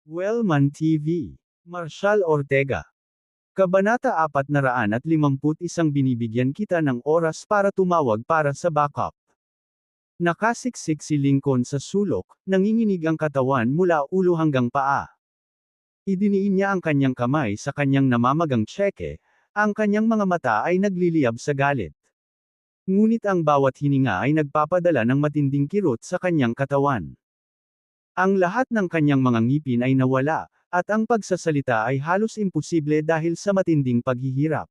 Wellman TV. Marshall Ortega. Kabanata 451 Binibigyan kita ng oras para tumawag para sa backup. Nakasiksik si Lincoln sa sulok, nanginginig ang katawan mula ulo hanggang paa. Idiniin niya ang kanyang kamay sa kanyang namamagang tseke, ang kanyang mga mata ay nagliliyab sa galit. Ngunit ang bawat hininga ay nagpapadala ng matinding kirot sa kanyang katawan. Ang lahat ng kanyang mga ngipin ay nawala, at ang pagsasalita ay halos imposible dahil sa matinding paghihirap.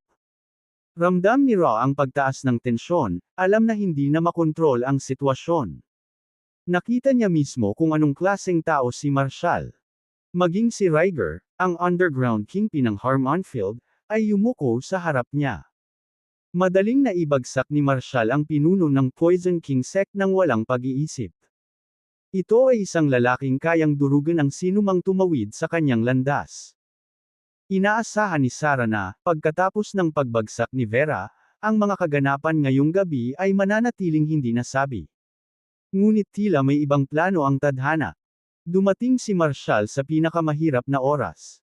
Ramdam ni Raw ang pagtaas ng tensyon, alam na hindi na makontrol ang sitwasyon. Nakita niya mismo kung anong klaseng tao si Marshall. Maging si Ryger, ang underground kingpin ng Harmonfield, ay yumuko sa harap niya. Madaling naibagsak ni Marshall ang pinuno ng Poison King sect nang walang pag-iisip. Ito ay isang lalaking kayang durugan ang sinumang tumawid sa kanyang landas. Inaasahan ni Sarah na, pagkatapos ng pagbagsak ni Vera, ang mga kaganapan ngayong gabi ay mananatiling hindi nasabi. Ngunit tila may ibang plano ang tadhana. Dumating si Marshall sa pinakamahirap na oras.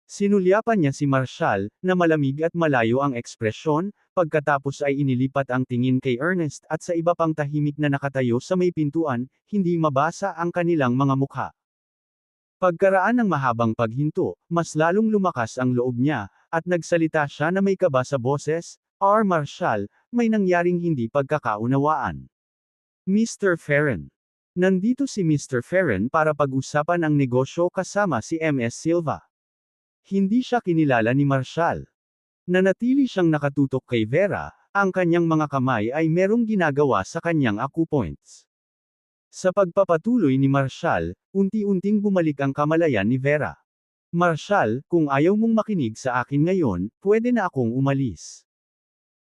Sinulyapan niya si Marshall, na malamig at malayo ang ekspresyon, pagkatapos ay inilipat ang tingin kay Ernest at sa iba pang tahimik na nakatayo sa may pintuan, hindi mabasa ang kanilang mga mukha. Pagkaraan ng mahabang paghinto, mas lalong lumakas ang loob niya, at nagsalita siya na may kaba sa boses, Marshall, may nangyaring hindi pagkakaunawaan. Mr. Ferren. Nandito si Mr. Ferren para pag-usapan ang negosyo kasama si Ms. Silva. Hindi siya kinilala ni Marshall. Nanatili siyang nakatutok kay Vera, ang kanyang mga kamay ay merong ginagawa sa kanyang acupoints. Sa pagpapatuloy ni Marshall, unti-unting bumalik ang kamalayan ni Vera. Marshall, kung ayaw mong makinig sa akin ngayon, pwede na akong umalis.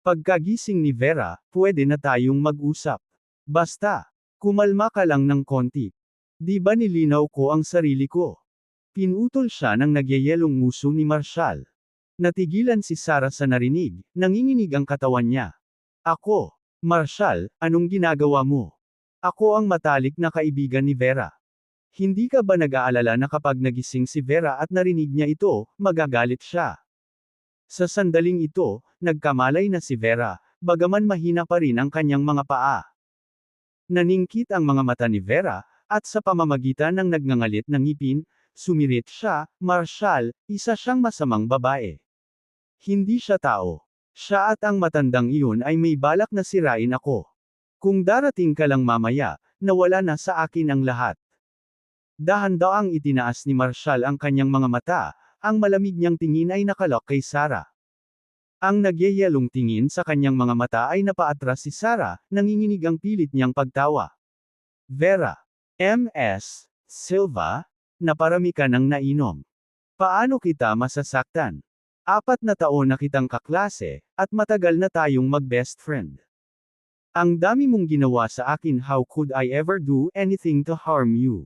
Pagkagising ni Vera, pwede na tayong mag-usap. Basta, kumalma ka lang ng konti. Di ba nilinaw ko ang sarili ko? Pinutol siya ng nagyayelong nguso ni Marshall. Natigilan si Sarah sa narinig, nanginginig ang katawan niya. Ako, Marshall, anong ginagawa mo? Ako ang matalik na kaibigan ni Vera. Hindi ka ba nag-aalala na kapag nagising si Vera at narinig niya ito, magagalit siya? Sa sandaling ito, nagkamalay na si Vera, bagaman mahina pa rin ang kanyang mga paa. Naningkit ang mga mata ni Vera, at sa pamamagitan ng nagngangalit na ngipin, sumirit siya, Marshall, isa siyang masamang babae. Hindi siya tao. Siya at ang matandang iyon ay may balak na sirain ako. Kung darating ka lang mamaya, nawala na sa akin ang lahat. Dahan-daang itinaas ni Marshall ang kanyang mga mata, ang malamig niyang tingin ay nakalok kay Sarah. Ang nagyayelong tingin sa kanyang mga mata ay napaatras si Sarah, nanginginig ang pilit niyang pagtawa. Vera. Ms. Silva, naparami ka ng nainom. Paano kita masasaktan? 4 na taon na kitang kaklase, at matagal na tayong mag-best friend. Ang dami mong ginawa sa akin, how could I ever do anything to harm you?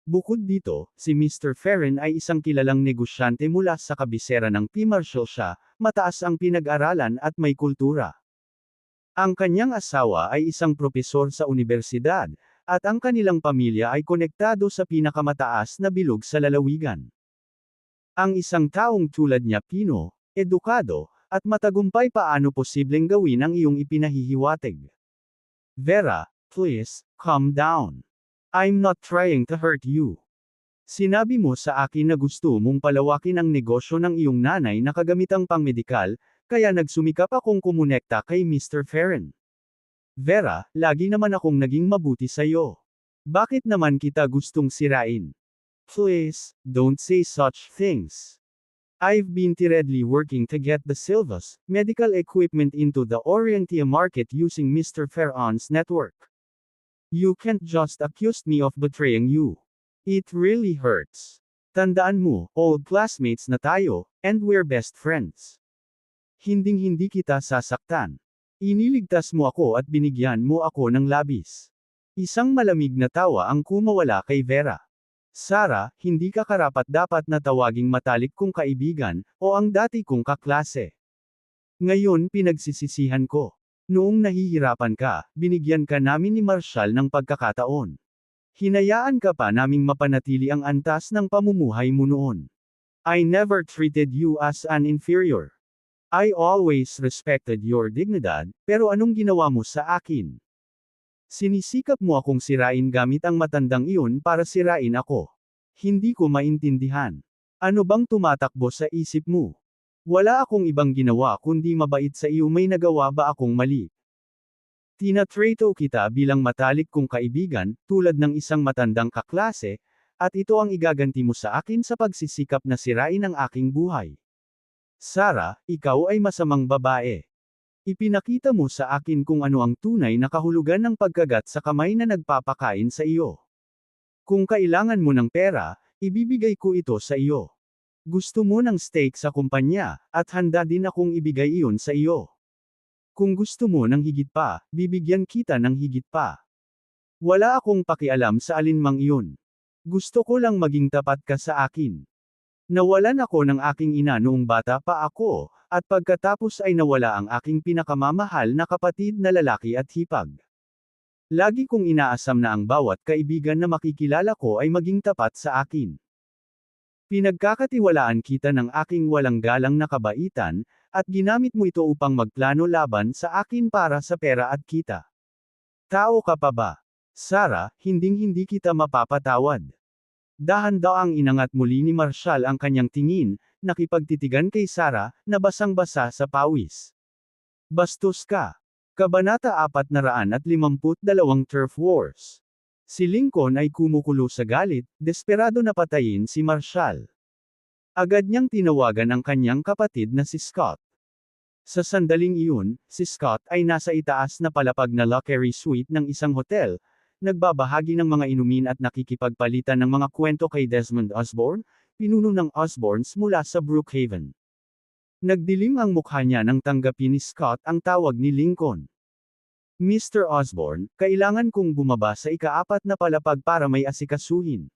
Bukod dito, si Mr. Ferren ay isang kilalang negosyante mula sa kabisera ng Pimarshal siya, mataas ang pinag-aralan at may kultura. Ang kanyang asawa ay isang propesor sa unibersidad, at ang kanilang pamilya ay konektado sa pinakamataas na bilog sa lalawigan. Ang isang taong tulad niya pino, edukado, at matagumpay paano posibleng gawin ang iyong ipinahihiwatig? Vera, please, calm down. I'm not trying to hurt you. Sinabi mo sa akin na gusto mong palawakin ang negosyo ng iyong nanay na kagamitang pangmedikal, kaya nagsumikap akong kumonekta kay Mr. Ferren. Vera, lagi naman akong naging mabuti sa'yo. Bakit naman kita gustong sirain? Please, don't say such things. I've been tirelessly working to get the Silvas medical equipment into the Orientia market using Mr. Ferron's network. You can't just accuse me of betraying you. It really hurts. Tandaan mo, old classmates na tayo, and we're best friends. Hinding-hindi kita sasaktan. Iniligtas mo ako at binigyan mo ako ng labis. Isang malamig na tawa ang kumawala kay Vera. Sarah, hindi ka karapat-dapat na tawaging matalik kong kaibigan, o ang dati kong kaklase. Ngayon pinagsisisihan ko. Noong nahihirapan ka, binigyan ka namin ni Marshall ng pagkakataon. Hinayaan ka pa naming mapanatili ang antas ng pamumuhay mo noon. I never treated you as an inferior. I always respected your dignidad, pero anong ginawa mo sa akin? Sinisikap mo akong sirain gamit ang matandang iyon para sirain ako. Hindi ko maintindihan. Ano bang tumatakbo sa isip mo? Wala akong ibang ginawa kundi mabait sa iyo, may nagawa ba akong mali? Tinatrato kita bilang matalik kong kaibigan, tulad ng isang matandang kaklase, at ito ang igaganti mo sa akin sa pagsisikap na sirain ang aking buhay. Sarah, ikaw ay masamang babae. Ipinakita mo sa akin kung ano ang tunay na kahulugan ng pagkagat sa kamay na nagpapakain sa iyo. Kung kailangan mo ng pera, ibibigay ko ito sa iyo. Gusto mo ng steak sa kumpanya, at handa din akong ibigay iyon sa iyo. Kung gusto mo ng higit pa, bibigyan kita ng higit pa. Wala akong pakialam sa alinmang iyon. Gusto ko lang maging tapat ka sa akin. Nawalan ako ng aking ina noong bata pa ako, at pagkatapos ay nawala ang aking pinakamamahal na kapatid na lalaki at hipag. Lagi kong inaasam na ang bawat kaibigan na makikilala ko ay maging tapat sa akin. Pinagkakatiwalaan kita ng aking walang galang na kabaitan, at ginamit mo ito upang magplano laban sa akin para sa pera at kita. Tao ka pa ba? Sarah, hinding-hindi kita mapapatawad. Dahan-daang inangat muli ni Marshall ang kanyang tingin, nakipagtitigan kay Sarah, na basang-basa sa pawis. Bastos ka. Kabanata 452 Turf Wars. Si Lincoln ay kumukulo sa galit, desperado na patayin si Marshall. Agad niyang tinawagan ang kanyang kapatid na si Scott. Sa sandaling iyon, si Scott ay nasa itaas na palapag na luxury suite ng isang hotel, nagbabahagi ng mga inumin at nakikipagpalitan ng mga kwento kay Desmond Osborne, pinuno ng Osbornes mula sa Brookhaven. Nagdilim ang mukha niya nang tanggapin ni Scott ang tawag ni Lincoln. Mr. Osborne, kailangan kong bumaba sa ika-4 na palapag para may asikasuhin.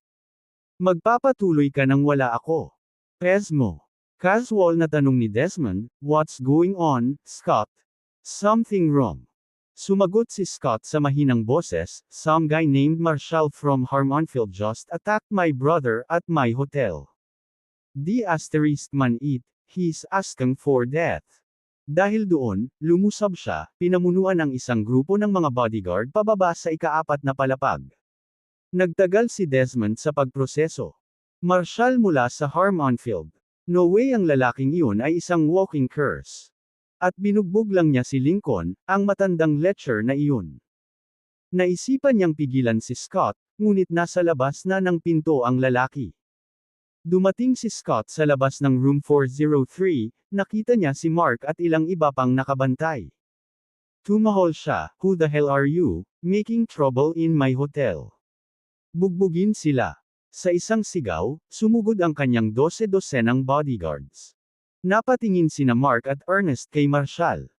Magpapatuloy ka nang wala ako. Pesmo. Casual na tanong ni Desmond, "What's going on, Scott?" "Something wrong." Sumagot si Scott sa mahinang boses, "Some guy named Marshall from Harmonfield just attacked my brother at my hotel. Man it, he's asking for death." Dahil doon, lumusab siya, pinamunuan ang isang grupo ng mga bodyguard pababa sa ika-4 na palapag. Nagtagal si Desmond sa pagproseso. Marshall mula sa Harmonfield. No way, ang lalaking iyon ay isang walking curse. At binugbog lang niya si Lincoln, ang matandang lecher na iyon. Naisipan niyang pigilan si Scott, ngunit nasa labas na ng pinto ang lalaki. Dumating si Scott sa labas ng room 403, nakita niya si Mark at ilang iba pang nakabantay. Tumahol siya, "Who the hell are you, making trouble in my hotel?" Bugbugin sila. Sa isang sigaw, sumugod ang kanyang 12-dosenang bodyguards. Napatingin sina Mark at Ernest kay Marshall.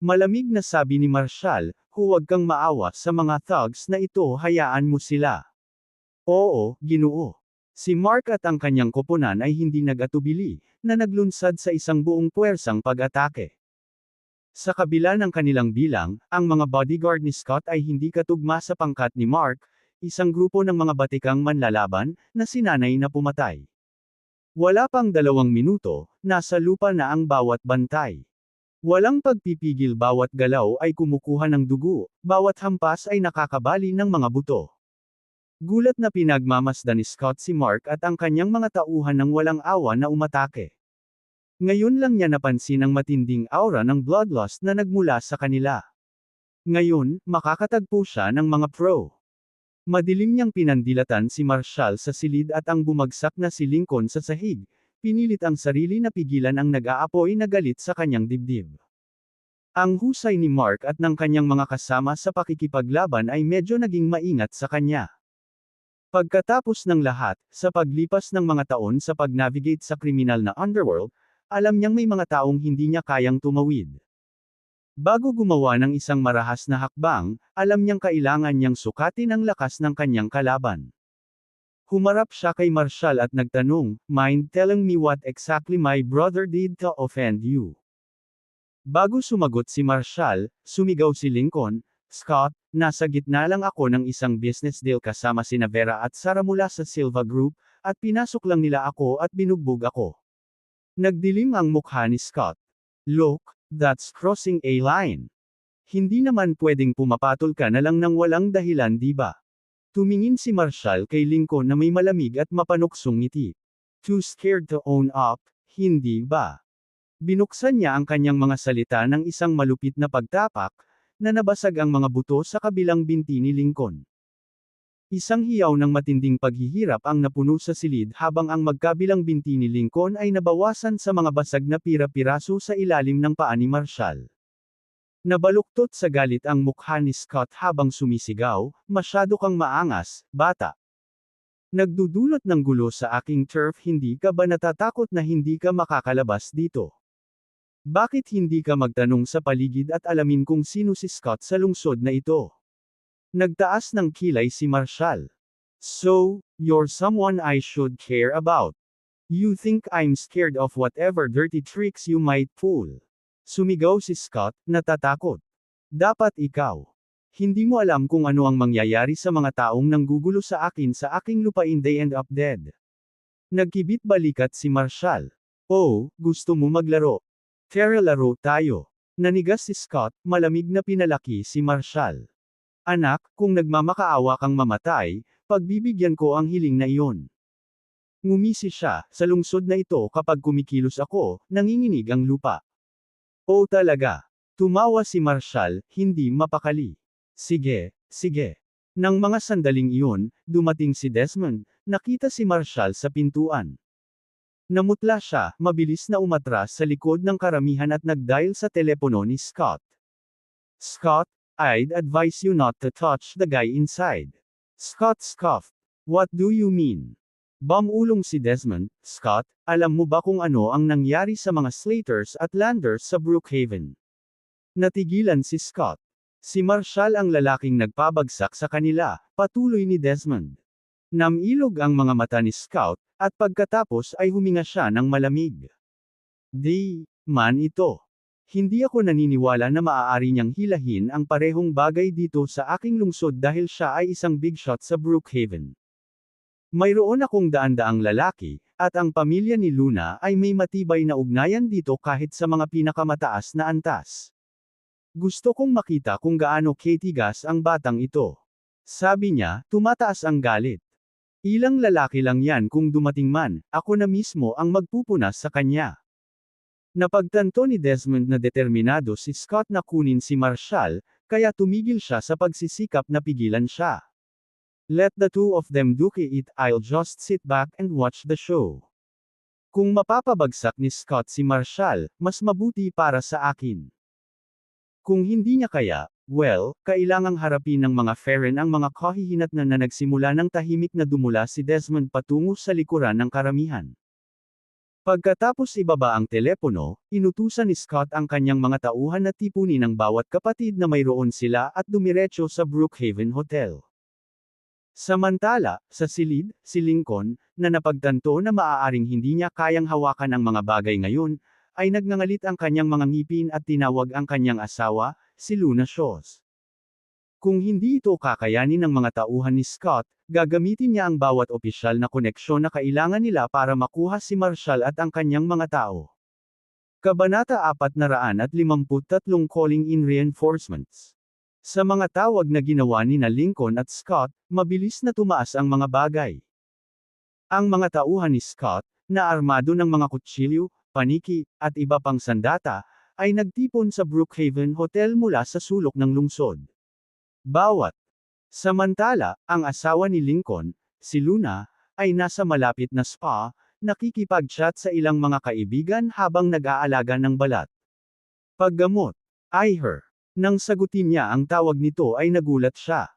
Malamig na sabi ni Marshall, "Huwag kang maawa sa mga thugs na ito, hayaan mo sila." "Oo, Ginoo." Si Mark at ang kanyang koponan ay hindi nag-atubili, na naglunsad sa isang buong puwersang pag-atake. Sa kabila ng kanilang bilang, ang mga bodyguard ni Scott ay hindi katugma sa pangkat ni Mark, isang grupo ng mga batikang manlalaban, na sinanay na pumatay. Wala pang 2 minuto, nasa lupa na ang bawat bantay. Walang pagpipigil, bawat galaw ay kumukuha ng dugo, bawat hampas ay nakakabali ng mga buto. Gulat na pinagmamasdan ni Scott si Mark at ang kanyang mga tauhan ng walang awa na umatake. Ngayon lang niya napansin ang matinding aura ng bloodlust na nagmula sa kanila. Ngayon, makakatagpo siya ng mga pro. Madilim niyang pinandilatan si Marshall sa silid at ang bumagsak na si Lincoln sa sahig, pinilit ang sarili na pigilan ang nag-aapoy na galit sa kanyang dibdib. Ang husay ni Mark at ng kanyang mga kasama sa pakikipaglaban ay medyo naging maingat sa kanya. Pagkatapos ng lahat, sa paglipas ng mga taon sa pag-navigate sa kriminal na underworld, alam niyang may mga taong hindi niya kayang tumawid. Bago gumawa ng isang marahas na hakbang, alam niyang kailangan niyang sukatin ang lakas ng kanyang kalaban. Humarap siya kay Marshall at nagtanong, "Mind telling me what exactly my brother did to offend you?" Bago sumagot si Marshall, sumigaw si Lincoln, Scott, nasa gitna lang ako ng isang business deal kasama sina Vera at Sara mula sa Silva Group, at pinasok lang nila ako at binugbog ako. Nagdilim ang mukha ni Scott. Look, that's crossing a line. Hindi naman pwedeng pumapatol ka na lang ng walang dahilan, di ba? Tumingin si Marshall kay Lincoln na may malamig at mapanuksong ngiti. Too scared to own up, hindi ba? Binuksan niya ang kanyang mga salita ng isang malupit na pagtapak, na nabasag ang mga buto sa kabilang binti ni Lincoln. Isang hiyaw ng matinding paghihirap ang napuno sa silid habang ang magkabilang binti ni Lincoln ay nabawasan sa mga basag na pira-piraso sa ilalim ng paa ni Marshall. Nabaluktot sa galit ang mukha ni Scott habang sumisigaw, "Masyado kang maangas, bata. Nagdudulot ng gulo sa aking turf, hindi ka ba natatakot na hindi ka makakalabas dito? Bakit hindi ka magtanong sa paligid at alamin kung sino si Scott sa lungsod na ito?" Nagtaas ng kilay si Marshall. "So, you're someone I should care about. You think I'm scared of whatever dirty tricks you might pull?" Sumigaw si Scott, natatakot. "Dapat ikaw. Hindi mo alam kung ano ang mangyayari sa mga taong nanggugulo sa akin sa aking lupain, they end up dead." Nagkibit balikat si Marshall. "Oh, gusto mo maglaro? Tara, laro tayo." Nanigas si Scott, malamig na pinalaki si Marshall. "Anak, kung nagmamakaawa kang mamatay, pagbibigyan ko ang hiling na iyon." Ngumisi siya, "Sa lungsod na ito kapag kumikilos ako, nanginginig ang lupa." "Oh talaga?" Tumawa si Marshall, hindi mapakali. "Sige, sige." Nang mga sandaling iyon, dumating si Desmond, nakita si Marshall sa pintuan. Namutla siya, mabilis na umatras sa likod ng karamihan at nag-dial sa telepono ni Scott. "Scott, I'd advise you not to touch the guy inside." Scott scoffed. "What do you mean?" Bumulong si Desmond. "Scott, alam mo ba kung ano ang nangyari sa mga Slaters at Landers sa Brookhaven?" Natigilan si Scott. "Si Marshall ang lalaking nagpabagsak sa kanila," patuloy ni Desmond. Namilog ang mga mata ni Scott, at pagkatapos ay huminga siya ng malamig. "Di man ito. Hindi ako naniniwala na maaari niyang hilahin ang parehong bagay dito sa aking lungsod dahil siya ay isang big shot sa Brookhaven. Mayroon akong daan-daang lalaki, at ang pamilya ni Luna ay may matibay na ugnayan dito kahit sa mga pinakamataas na antas. Gusto kong makita kung gaano katigas ang batang ito." Sabi niya, tumataas ang galit. "Ilang lalaki lang yan, kung dumating man, ako na mismo ang magpupunas sa kanya." Napagtanto ni Desmond na determinado si Scott na kunin si Marshall, kaya tumigil siya sa pagsisikap na pigilan siya. "Let the two of them duke it, I'll just sit back and watch the show." Kung mapapabagsak ni Scott si Marshall, mas mabuti para sa akin. Kung hindi niya kaya, well, kailangang harapin ng mga Ferren ang mga kahihinatnan na nagsimula ng tahimik na dumula si Desmond patungo sa likuran ng karamihan. Pagkatapos ibaba ang telepono, inutusan ni Scott ang kanyang mga tauhan na tipunin ang bawat kapatid na mayroon sila at dumiretso sa Brookhaven Hotel. Samantala, sa silid, si Lincoln, na napagtanto na maaaring hindi niya kayang hawakan ang mga bagay ngayon, ay nagngangalit ang kanyang mga ngipin at tinawag ang kanyang asawa, si Luna Shoes. Kung hindi ito kakayanin ng mga tauhan ni Scott, gagamitin niya ang bawat opisyal na koneksyon na kailangan nila para makuha si Marshall at ang kanyang mga tao. Kabanata 453 Calling in Reinforcements. Sa mga tawag na ginawa ni Lincoln at Scott, mabilis na tumaas ang mga bagay. Ang mga tauhan ni Scott, na armado ng mga kutsilyo, paniki, at iba pang sandata, ay nagtipon sa Brookhaven Hotel mula sa sulok ng lungsod. Samantala, ang asawa ni Lincoln, si Luna, ay nasa malapit na spa, nakikipag-chat sa ilang mga kaibigan habang nag-aalaga ng balat. "Paggamot. Her." Nang sagutin niya ang tawag nito ay nagulat siya.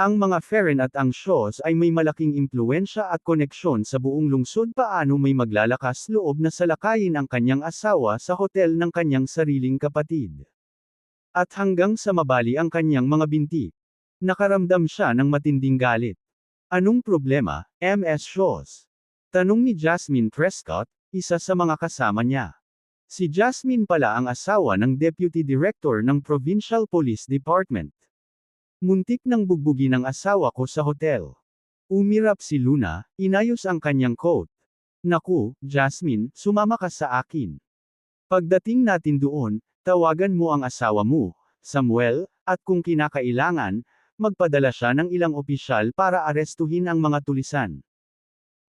Ang mga Ferren at ang Shaws ay may malaking impluensya at koneksyon sa buong lungsod, paano may maglalakas loob na salakayin ang kanyang asawa sa hotel ng kanyang sariling kapatid. At hanggang sa mabali ang kanyang mga binti. Nakaramdam siya ng matinding galit. "Anong problema, Ms. Shaws?" Tanong ni Jasmine Prescott, isa sa mga kasama niya. Si Jasmine pala ang asawa ng Deputy Director ng Provincial Police Department. Muntik nang bugbugin ang asawa ko sa hotel. Umirap si Luna, inayos ang kanyang coat. Naku, Jasmine, sumama ka sa akin. Pagdating natin doon, tawagan mo ang asawa mo, Samuel, at kung kinakailangan, magpadala siya ng ilang opisyal para arestuhin ang mga tulisan.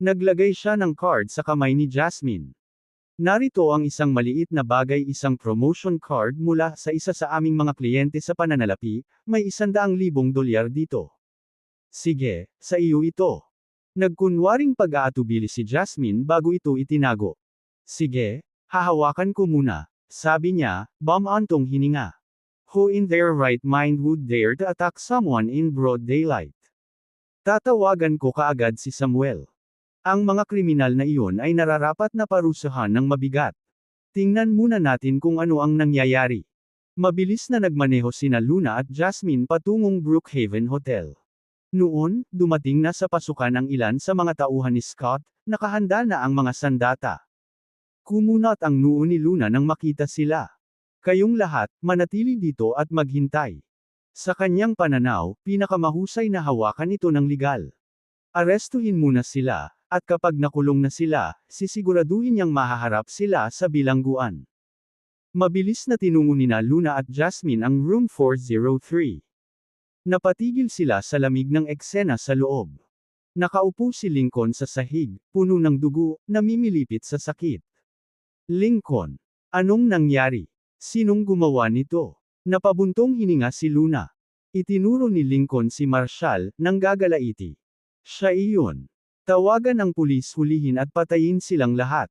Naglagay siya ng card sa kamay ni Jasmine. Narito ang isang maliit na bagay, isang promotion card mula sa isa sa aming mga kliyente sa pananalapi, may $100,000 dito. Sige, sa iyo ito. Nagkunwaring pag-aatubili si Jasmine bago ito itinago. Sige, hahawakan ko muna, sabi niya, bumantong hininga. Who in their right mind would dare to attack someone in broad daylight? Tatawagan ko kaagad si Samuel. Ang mga kriminal na iyon ay nararapat na parusahan ng mabigat. Tingnan muna natin kung ano ang nangyayari. Mabilis na nagmaneho sina Luna at Jasmine patungong Brookhaven Hotel. Noon, dumating na sa pasukan ang ilan sa mga tauhan ni Scott, nakahanda na ang mga sandata. Kumunat ang noo ni Luna nang makita sila. Kayong lahat, manatili dito at maghintay. Sa kanyang pananaw, pinakamahusay na hawakan ito ng legal. Arestuhin muna sila, at kapag nakulong na sila, sisiguraduhin niyang mahaharap sila sa bilangguan. Mabilis na tinungo nina Luna at Jasmine ang room 403. Napatigil sila sa lamig ng eksena sa loob. Nakaupo si Lincoln sa sahig, puno ng dugo, namimilipit sa sakit. Lincoln, anong nangyari? Sinong gumawa nito? Napabuntong hininga si Luna. Itinuro ni Lincoln si Marshall, nang gagalaiti. Siya iyon. Tawagan ang pulis, hulihin at patayin silang lahat.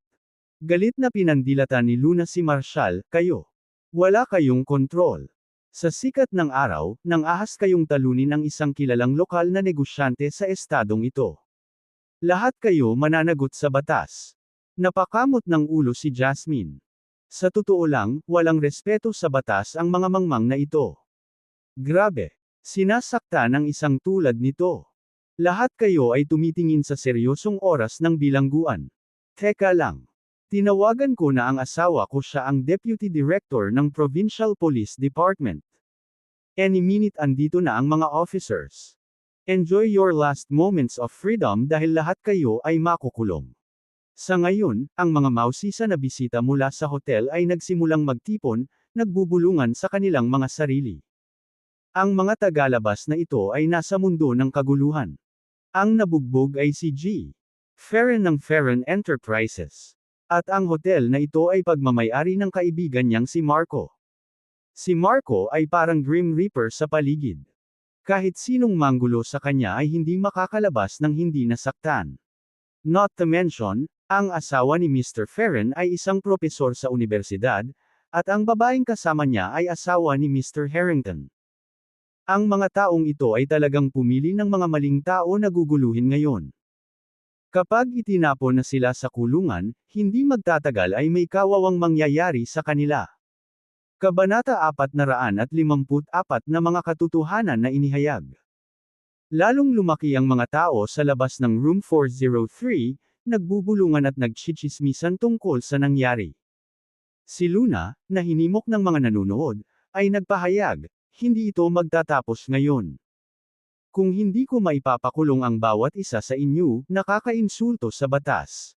Galit na pinandilatan ni Luna si Marshall, kayo. Wala kayong kontrol. Sa sikat ng araw, nang ahas kayong talunin ang isang kilalang lokal na negosyante sa estadong ito. Lahat kayo mananagot sa batas. Napakamot ng ulo si Jasmine. Sa totoo lang, walang respeto sa batas ang mga mangmang na ito. Grabe. Sinasakta ng isang tulad nito. Lahat kayo ay tumitingin sa seryosong oras ng bilangguan. Teka lang. Tinawagan ko na ang asawa ko, siya ang Deputy Director ng Provincial Police Department. Any minute andito na ang mga officers. Enjoy your last moments of freedom dahil lahat kayo ay makukulong. Sa ngayon, ang mga mausisa na bisita mula sa hotel ay nagsimulang magtipon, nagbubulungan sa kanilang mga sarili. Ang mga tagalabas na ito ay nasa mundo ng kaguluhan. Ang nabugbog ay si G. Ferren ng Ferren Enterprises. At ang hotel na ito ay pagmamay-ari ng kaibigan niyang si Marco. Si Marco ay parang Grim Reaper sa paligid. Kahit sinong manggulo sa kanya ay hindi makakalabas ng hindi nasaktan. Not to mention, ang asawa ni Mr. Ferren ay isang propesor sa universidad, at ang babaeng kasama niya ay asawa ni Mr. Harrington. Ang mga taong ito ay talagang pumili ng mga maling tao na guguluhin ngayon. Kapag itinapon na sila sa kulungan, hindi magtatagal ay may kawawang mangyayari sa kanila. Kabanata 454 na mga katotohanan na inihayag. Lalong lumaki ang mga tao sa labas ng room 403, nagbubulungan at nagchichismisan tungkol sa nangyari. Si Luna, na hinimok ng mga nanonood, ay nagpahayag, hindi ito magtatapos ngayon. Kung hindi ko maipapakulong ang bawat isa sa inyo, nakakainsulto sa batas.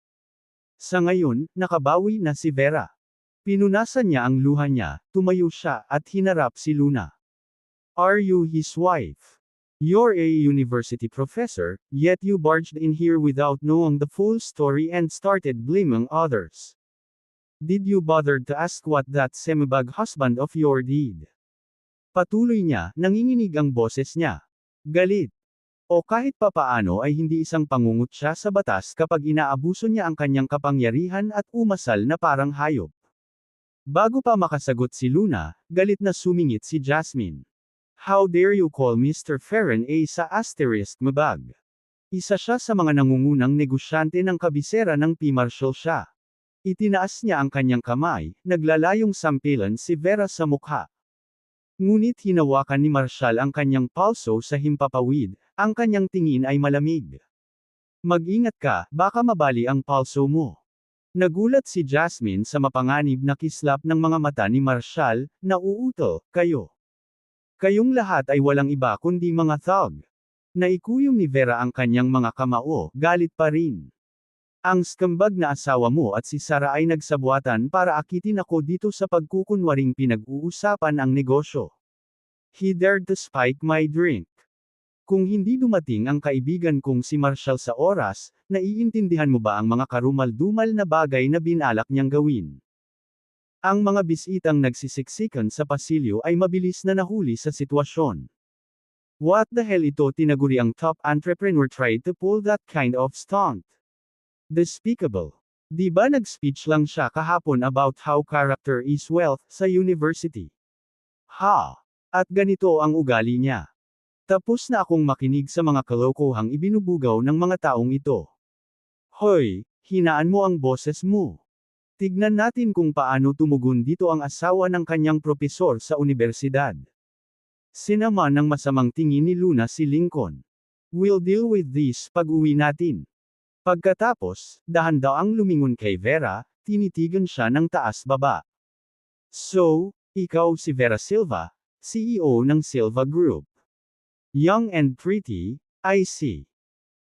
Sa ngayon, nakabawi na si Vera. Pinunasan niya ang luha niya, tumayo siya, at hinarap si Luna. Are you his wife? You're a university professor, yet you barged in here without knowing the full story and started blaming others. Did you bother to ask what that semibag husband of yours did? Patuloy niya, nanginginig ang boses niya. Galit. O kahit papaano ay hindi isang pangungut siya sa batas kapag inaabuso niya ang kanyang kapangyarihan at umasal na parang hayop. Bago pa makasagot si Luna, galit na sumingit si Jasmine. How dare you call Mr. Ferren a sa asterisk mabag? Isa siya sa mga nangungunang negosyante ng kabisera ng P. Marshall siya. Itinaas niya ang kanyang kamay, naglalayong sampilan si Vera sa mukha. Ngunit hinawakan ni Marshall ang kanyang palso sa himpapawid, ang kanyang tingin ay malamig. Mag-ingat ka, baka mabali ang palso mo. Nagulat si Jasmine sa mapanganib na kislap ng mga mata ni Marshall, nauuto, kayo. Kayong lahat ay walang iba kundi mga thug. Naikuyom ni Vera ang kanyang mga kamao, galit pa rin. Ang skambag na asawa mo at si Sarah ay nagsabuatan para akitin ako dito sa pagkukunwaring pinag-uusapan ang negosyo. He dared to spike my drink. Kung hindi dumating ang kaibigan kong si Marshall sa oras, naiintindihan mo ba ang mga karumal-dumal na bagay na binalak niyang gawin? Ang mga bisitang nagsisiksikan sa pasilyo ay mabilis na nahuli sa sitwasyon. What the hell, ito tinaguri ang top entrepreneur tried to pull that kind of stunt. Despicable. Di ba nag-speech lang siya kahapon about how character is wealth sa university? Ha! At ganito ang ugali niya. Tapos na akong makinig sa mga kalokohang ibinubugaw ng mga taong ito. Hoy, hinaan mo ang boses mo. Tignan natin kung paano tumugon dito ang asawa ng kanyang propesor sa universidad. Sinama ng masamang tingin ni Luna si Lincoln. We'll deal with this pag-uwi natin. Pagkatapos, dahan-daang lumingon kay Vera, tinitigan siya ng taas-baba. So, ikaw si Vera Silva, CEO ng Silva Group. Young and pretty, I see.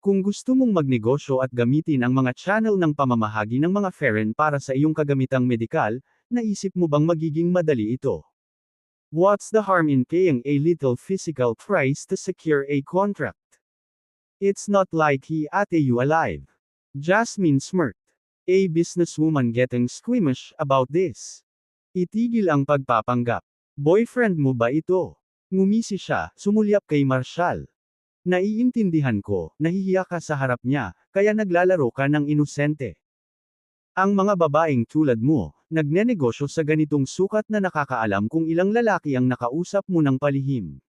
Kung gusto mong magnegosyo at gamitin ang mga channel ng pamamahagi ng mga Ferren para sa iyong kagamitang medikal, naisip mo bang magiging madali ito? What's the harm in paying a little physical price to secure a contract? It's not like he ate you alive. Jasmine smirked. A businesswoman getting squeamish about this. Itigil ang pagpapanggap. Boyfriend mo ba ito? Ngumisi siya, sumulyap kay Marshall. Naiintindihan ko, nahihiya ka sa harap niya, kaya naglalaro ka ng inosente. Ang mga babaeng tulad mo, nagnenegosyo sa ganitong sukat na nakakaalam kung ilang lalaki ang nakausap mo ng palihim.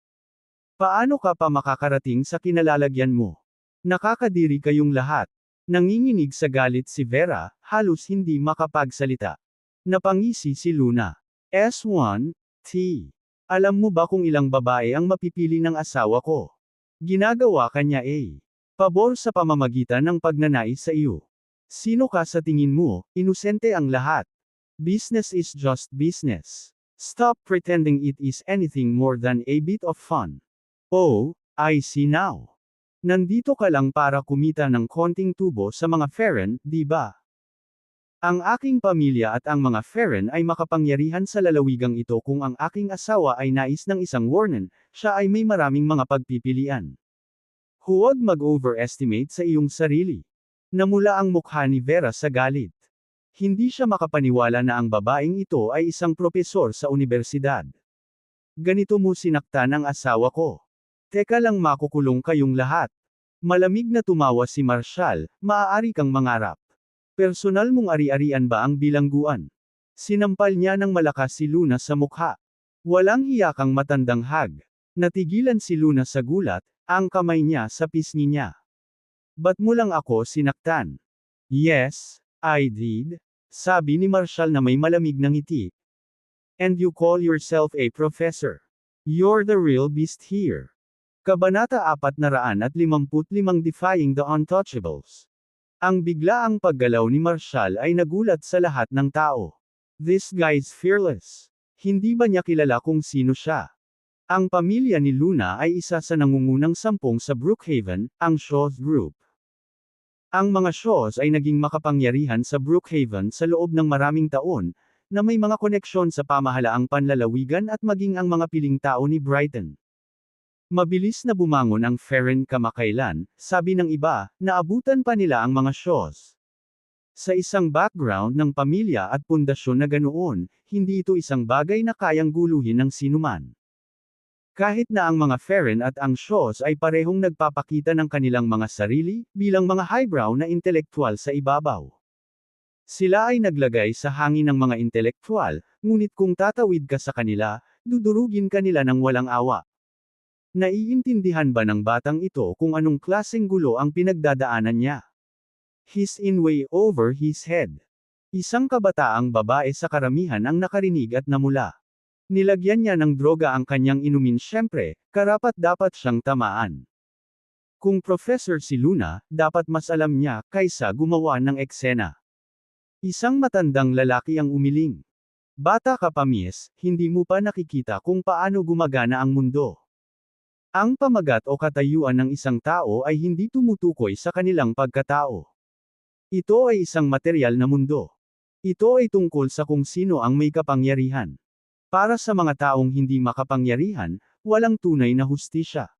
Paano ka pa makakarating sa kinalalagyan mo? Nakakadiri kayong lahat. Nanginginig sa galit si Vera, halos hindi makapagsalita. Napangisi si Luna. S1, T. Alam mo ba kung ilang babae ang mapipili ng asawa ko? Ginagawa ka niya pabor sa pamamagitan ng pagnanais sa iyo. Sino ka sa tingin mo? Inosente ang lahat. Business is just business. Stop pretending it is anything more than a bit of fun. Oh, I see now. Nandito ka lang para kumita ng konting tubo sa mga Ferren, di ba? Ang aking pamilya at ang mga Ferren ay makapangyarihan sa lalawigang ito kung ang aking asawa ay nais ng isang Warren, siya ay may maraming mga pagpipilian. Huwag mag-overestimate sa iyong sarili. Namula ang mukha ni Vera sa galit. Hindi siya makapaniwala na ang babaeng ito ay isang propesor sa universidad. Ganito mo sinaktan ang asawa ko. Teka lang, makukulong kayong lahat. Malamig na tumawa si Marshall, maaari kang mangarap. Personal mong ari-arian ba ang bilangguan? Sinampal niya ng malakas si Luna sa mukha. Walang hiyakang matandang hag. Natigilan si Luna sa gulat, ang kamay niya sa pisngi niya. Ba't mo lang ako sinaktan? Yes, I did, sabi ni Marshall na may malamig na ngiti. And you call yourself a professor? You're the real beast here. Kabanata 455 Defying the Untouchables. Ang biglaang paggalaw ni Marshall ay nagulat sa lahat ng tao. This guy's fearless. Hindi ba niya kilala kung sino siya? Ang pamilya ni Luna ay isa sa nangungunang sampung sa Brookhaven, ang Shaws Group. Ang mga Shaws ay naging makapangyarihan sa Brookhaven sa loob ng maraming taon, na may mga koneksyon sa pamahalaang panlalawigan at maging ang mga piling tao ni Brighton. Mabilis na bumangon ang Ferren kamakailan, sabi ng iba, naabutan pa nila ang mga Shaws. Sa isang background ng pamilya at pundasyon na ganoon, hindi ito isang bagay na kayang guluhin ng sinuman. Kahit na ang mga Ferren at ang Shaws ay parehong nagpapakita ng kanilang mga sarili, bilang mga highbrow na intelektual sa ibabaw. Sila ay naglagay sa hangin ng mga intelektual, ngunit kung tatawid ka sa kanila, dudurugin ka nila ng walang awa. Naiintindihan ba ng batang ito kung anong klaseng gulo ang pinagdadaanan niya? He's in way over his head. Isang kabataang babae sa karamihan ang nakarinig at namula. Nilagyan niya ng droga ang kanyang inumin, syempre, karapat-dapat siyang tamaan. Kung professor si Luna, dapat mas alam niya kaysa gumawa ng eksena. Isang matandang lalaki ang umiling. Bata ka pa miss, hindi mo pa nakikita kung paano gumagana ang mundo. Ang pamagat o katayuan ng isang tao ay hindi tumutukoy sa kanilang pagkatao. Ito ay isang materyal na mundo. Ito ay tungkol sa kung sino ang may kapangyarihan. Para sa mga taong hindi makapangyarihan, walang tunay na hustisya.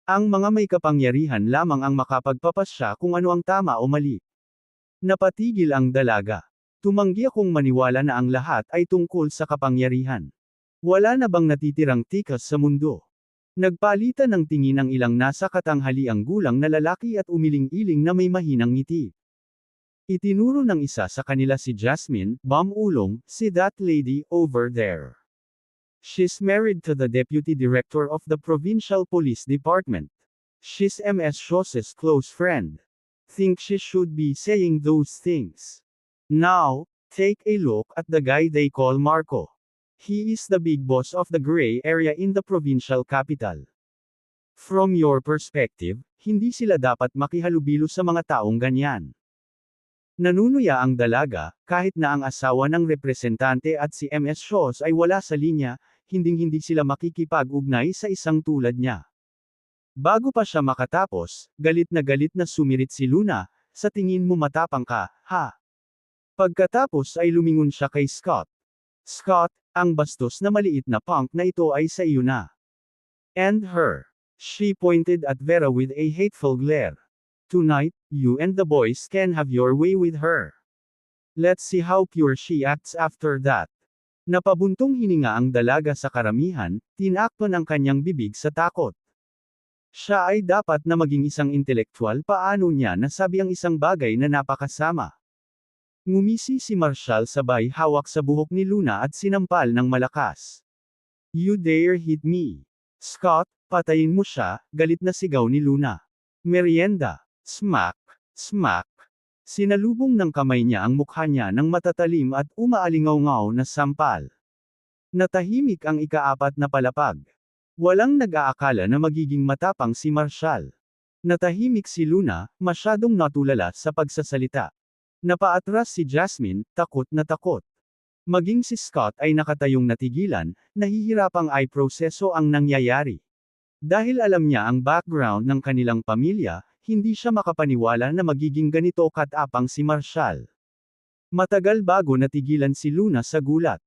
Ang mga may kapangyarihan lamang ang makapagpapasya kung ano ang tama o mali. Napatigil ang dalaga. Tumanggi akong maniwala na ang lahat ay tungkol sa kapangyarihan. Wala na bang natitirang tikas sa mundo? Nagpalitan ng tingin ang ilang nasa katanghaliang gulang na lalaki at umiling-iling na may mahinang ngiti. Itinuro ng isa sa kanila si Jasmine, "Ulong, see that lady over there. She's married to the deputy director of the provincial police department. She's MS Shos's close friend. Think she should be saying those things. Now, take a look at the guy they call Marco. He is the big boss of the gray area in the provincial capital. From your perspective, hindi sila dapat makihalubilo sa mga taong ganyan." Nanunuya ang dalaga, kahit na ang asawa ng representante at si MS Shos ay wala sa linya, hinding-hindi sila makikipag-ugnay sa isang tulad niya. Bago pa siya makatapos, galit na sumirit si Luna, "Sa tingin mo matapang ka, ha?" Pagkatapos ay lumingon siya kay Scott. "Scott, ang bastos na maliit na punk na ito ay sa iyo na. And her." She pointed at Vera with a hateful glare. "Tonight, you and the boys can have your way with her. Let's see how pure she acts after that." Napabuntong hininga ang dalaga sa karamihan, tinakpan ang kanyang bibig sa takot. Siya ay dapat na maging isang intelektual, paano niya nasabi ang isang bagay na napakasama. Ngumisi si Marshall sabay hawak sa buhok ni Luna at sinampal ng malakas. "You dare hit me. Scott, patayin mo siya," galit na sigaw ni Luna. "Merienda." Smack! Smack! Sinalubong ng kamay niya ang mukha niya ng matatalim at umaalingaw-ngaw na sampal. Natahimik ang ikaapat na palapag. Walang nag-aakala na magiging matapang si Marshall. Natahimik si Luna, masyadong natulala sa pagsasalita. Napaatras si Jasmine, takot na takot. Maging si Scott ay nakatayong natigilan, nahihirapang i-proseso ang nangyayari. Dahil alam niya ang background ng kanilang pamilya, hindi siya makapaniwala na magiging ganito katapang si Marshall. Matagal bago natigilan si Luna sa gulat.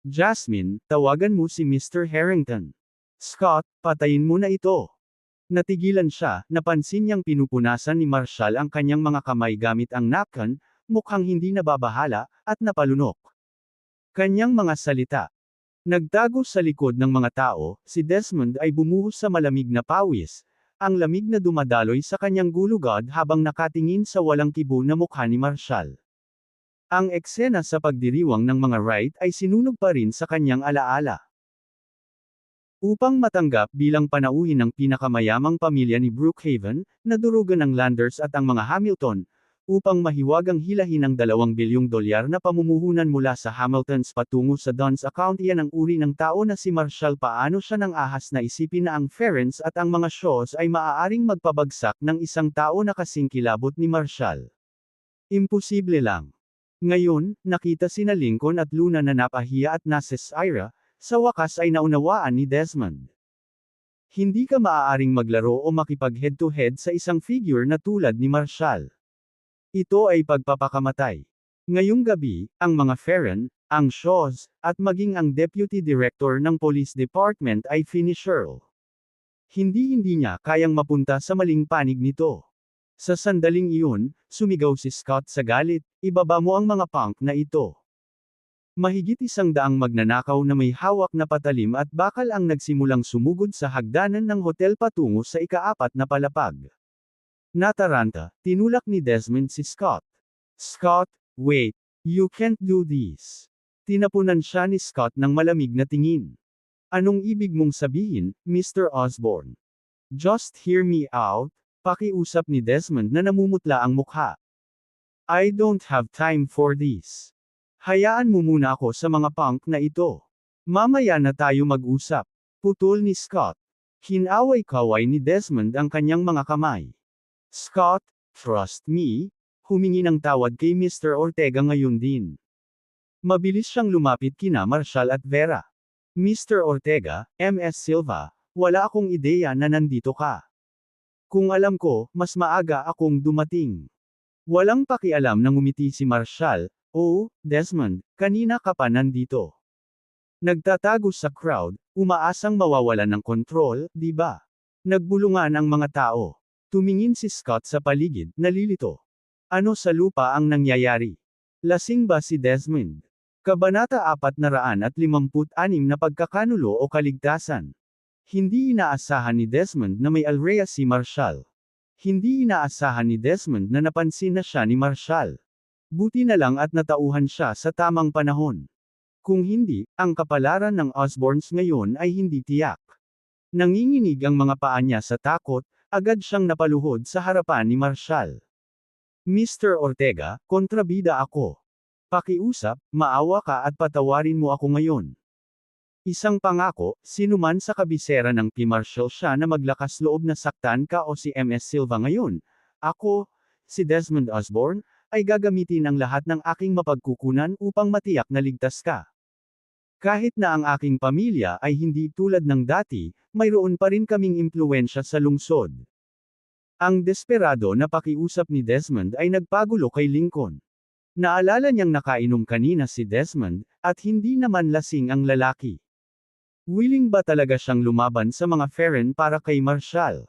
"Jasmine, tawagan mo si Mr. Harrington. Scott, patayin mo na ito." Natigilan siya, napansin niyang pinupunasan ni Marshall ang kanyang mga kamay gamit ang napkin, mukhang hindi nababahala, at napalunok. Kanyang mga salita. Nagtago sa likod ng mga tao, si Desmond ay bumuhos sa malamig na pawis, ang lamig na dumadaloy sa kanyang gulugod habang nakatingin sa walang kibo na mukha ni Marshall. Ang eksena sa pagdiriwang ng mga Wright ay sinunog pa rin sa kanyang alaala. Upang matanggap bilang panauhin ng pinakamayamang pamilya ni Brookhaven, nadurugan ang Landers at ang mga Hamilton, upang mahiwagang hilahin ang $2 bilyong na pamumuhunan mula sa Hamiltons patungo sa Don's account. Iyan ang uri ng tao na si Marshall. Paano siya nang ahas na isipin na ang Ferens at ang mga Shaws ay maaaring magpabagsak ng isang tao na kasing kilabot ni Marshall? Imposible lang. Ngayon, nakita sina Lincoln at Luna na napahiya at nasisira, sa wakas ay naunawaan ni Desmond. Hindi ka maaaring maglaro o makipag head-to-head sa isang figure na tulad ni Marshall. Ito ay pagpapakamatay. Ngayong gabi, ang mga Ferren, ang Shaws, at maging ang Deputy Director ng Police Department ay finisher. Hindi niya kayang mapunta sa maling panig nito. Sa sandaling iyon, sumigaw si Scott sa galit, "Ibaba mo ang mga punk na ito." Mahigit 100 magnanakaw na may hawak na patalim at bakal ang nagsimulang sumugod sa hagdanan ng hotel patungo sa ikaapat na palapag. Nataranta, tinulak ni Desmond si Scott. "Scott, wait. You can't do this." Tinapunan siya ni Scott ng malamig na tingin. "Anong ibig mong sabihin, Mr. Osborne? Just hear me out," pakiusap ni Desmond na namumutla ang mukha. "I don't have time for this. Hayaan mo muna ako sa mga punk na ito. Mamaya na tayo mag-usap." Putol ni Scott. Kinaway-kaway ni Desmond ang kanyang mga kamay. "Scott, trust me," humingi ng tawad kay Mr. Ortega ngayon din. Mabilis siyang lumapit kina Marshall at Vera. Mr. Ortega, Ms. Silva, wala akong ideya na nandito ka. Kung alam ko, mas maaga akong dumating. Walang pakialam nang ngumiti si Marshall. Oh, Desmond, kanina ka pa nandito. Nagtatago sa crowd, umaasang mawawalan ng kontrol, di ba? Nagbulungan ang mga tao. Tumingin si Scott sa paligid, nalilito. Ano sa lupa ang nangyayari? Lasing ba si Desmond? Kabanata 456 na pagkakanulo o kaligtasan. Hindi inaasahan ni Desmond na may alreya si Marshall. Hindi inaasahan ni Desmond na napansin na siya ni Marshall. Buti na lang at natauhan siya sa tamang panahon. Kung hindi, ang kapalaran ng Osborns ngayon ay hindi tiyak. Nanginginig ang mga paa niya sa takot, agad siyang napaluhod sa harapan ni Marshall. Mr. Ortega, kontrabida ako. Pakiusap, maawa ka at patawarin mo ako ngayon. Isang pangako, sinuman sa kabisera ng P-Marshal siya na maglakas loob na saktan ka o si Ms. Silva ngayon. Ako, si Desmond Osborne, ay gagamitin ang lahat ng aking mapagkukunan upang matiyak na ligtas ka. Kahit na ang aking pamilya ay hindi tulad ng dati, mayroon pa rin kaming impluwensya sa lungsod. Ang desperado na pakiusap ni Desmond ay nagpagulo kay Lincoln. Naalala niyang nakainom kanina si Desmond, at hindi naman lasing ang lalaki. Willing ba talaga siyang lumaban sa mga Ferren para kay Marshall?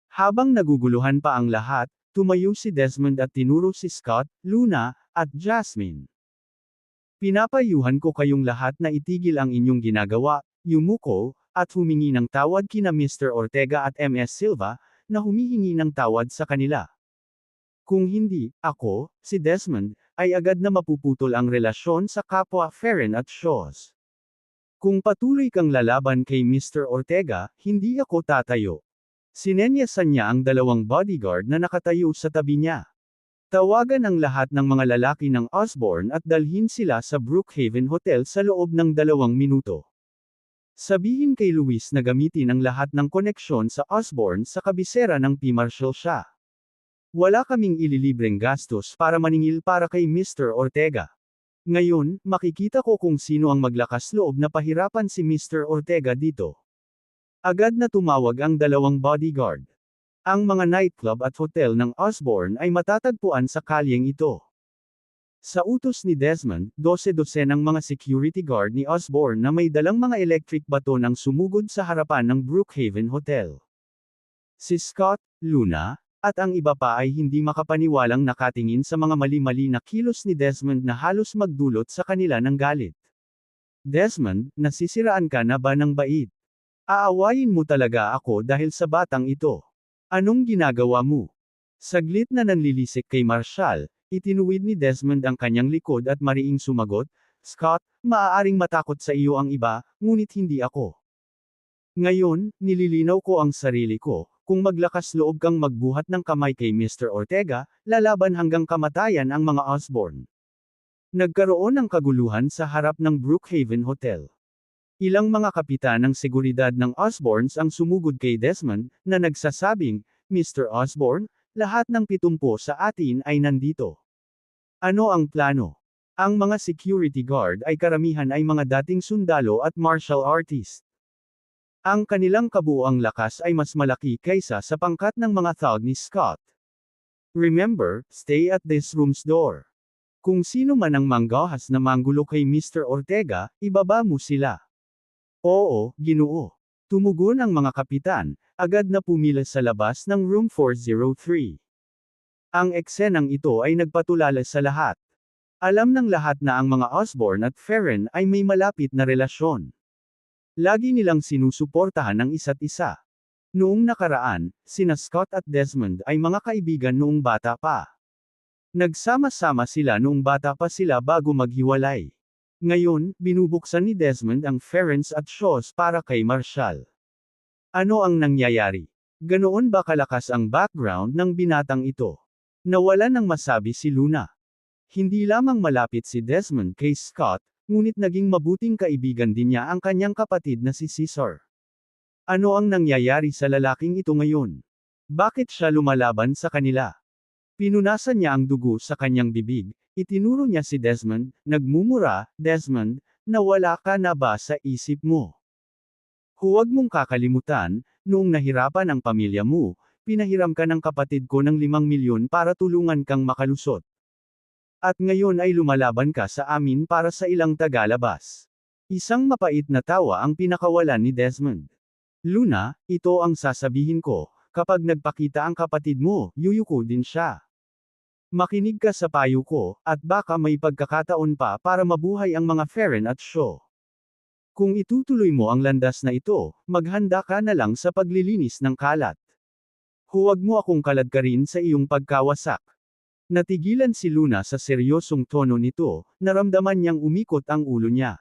Habang naguguluhan pa ang lahat, tumayo si Desmond at tinuro si Scott, Luna, at Jasmine. Pinapayuhan ko kayong lahat na itigil ang inyong ginagawa, yumuko, at humingi ng tawad kina Mr. Ortega at Ms. Silva, na humihingi ng tawad sa kanila. Kung hindi, ako, si Desmond, ay agad na mapuputol ang relasyon sa kapwa Ferren at Shaws. Kung patuloy kang lalaban kay Mr. Ortega, hindi ako tatayo. Sinenyasan niya ang dalawang bodyguard na nakatayo sa tabi niya. Tawagan ang lahat ng mga lalaki ng Osborne at dalhin sila sa Brookhaven Hotel sa loob ng 2 minuto. Sabihin kay Luis na gamitin ang lahat ng koneksyon sa Osborne sa kabisera ng P-Marshal siya. Wala kaming ililibreng gastos para maningil para kay Mr. Ortega. Ngayon, makikita ko kung sino ang maglakas loob na pahirapan si Mr. Ortega dito. Agad na tumawag ang 2 bodyguard. Ang mga nightclub at hotel ng Osborne ay matatagpuan sa kalyeng ito. Sa utos ni Desmond, 12 ng mga security guard ni Osborne na may dalang mga electric baton ang sumugod sa harapan ng Brookhaven Hotel. Si Scott, Luna, at ang iba pa ay hindi makapaniwalang nakatingin sa mga mali-mali na kilos ni Desmond na halos magdulot sa kanila ng galit. Desmond, nasisiraan ka na ba ng bait? Aawayin mo talaga ako dahil sa batang ito. Anong ginagawa mo? Saglit na nanlilisik kay Marshall, itinuwid ni Desmond ang kanyang likod at mariing sumagot, Scott, maaaring matakot sa iyo ang iba, ngunit hindi ako. Ngayon, nililinaw ko ang sarili ko. Kung maglakas loob kang magbuhat ng kamay kay Mr. Ortega, lalaban hanggang kamatayan ang mga Osborne. Nagkaroon ng kaguluhan sa harap ng Brookhaven Hotel. Ilang mga kapitan ng seguridad ng Osbornes ang sumugod kay Desmond, na nagsasabing, Mr. Osborne, lahat ng 70 sa atin ay nandito. Ano ang plano? Ang mga security guard ay karamihan ay mga dating sundalo at martial artist. Ang kanilang kabuuang lakas ay mas malaki kaysa sa pangkat ng mga thug ni Scott. Remember, stay at this room's door. Kung sino man ang manggahas na manggulo kay Mr. Ortega, ibaba mo sila. Oo, Ginoo. Tumugon ang mga kapitan, agad na pumila sa labas ng room 403. Ang eksenang ito ay nagpatulala sa lahat. Alam ng lahat na ang mga Osborne at Ferren ay may malapit na relasyon. Lagi nilang sinusuportahan ang isa't isa. Noong nakaraan, sina Scott at Desmond ay mga kaibigan noong bata pa. Nagsama-sama sila noong bata pa sila bago maghiwalay. Ngayon, binubuksan ni Desmond ang Ferrens at Shaws para kay Marshall. Ano ang nangyayari? Ganoon ba kalakas ang background ng binatang ito? Nawala nang masabi si Luna. Hindi lamang malapit si Desmond kay Scott, ngunit naging mabuting kaibigan din niya ang kanyang kapatid na si Cesar. Ano ang nangyayari sa lalaking ito ngayon? Bakit siya lumalaban sa kanila? Pinunasan niya ang dugo sa kanyang bibig, Itinuro niya si Desmond, nagmumura, Desmond, nawala ka na ba sa isip mo? Huwag mong kakalimutan, noong nahirapan ang pamilya mo, pinahiram ka ng kapatid ko ng 5 milyon para tulungan kang makalusot. At ngayon ay lumalaban ka sa amin para sa ilang tagalabas. Isang mapait na tawa ang pinakawalan ni Desmond. Luna, ito ang sasabihin ko, kapag nagpakita ang kapatid mo, yuyuko din siya. Makinig ka sa payo ko, at baka may pagkakataon pa para mabuhay ang mga Feren at Shaw. Kung itutuloy mo ang landas na ito, maghanda ka na lang sa paglilinis ng kalat. Huwag mo akong kaladkarin sa iyong pagkawasak. Natigilan si Luna sa seryosong tono nito, naramdaman niyang umikot ang ulo niya.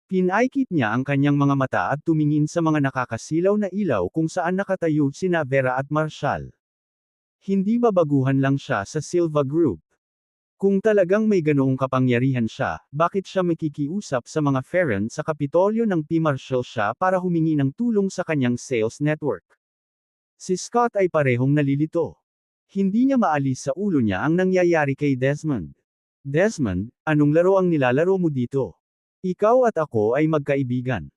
Pinaikit niya ang kanyang mga mata at tumingin sa mga nakakasilaw na ilaw kung saan nakatayo sina Vera at Marshall. Hindi ba baguhan lang siya sa Silva Group? Kung talagang may ganoong kapangyarihan siya, bakit siya makikiusap sa mga Feren sa Kapitolyo ng P. Marshall siya para humingi ng tulong sa kanyang sales network? Si Scott ay parehong nalilito. Hindi niya maalis sa ulo niya ang nangyayari kay Desmond. Desmond, anong laro ang nilalaro mo dito? Ikaw at ako ay magkaibigan.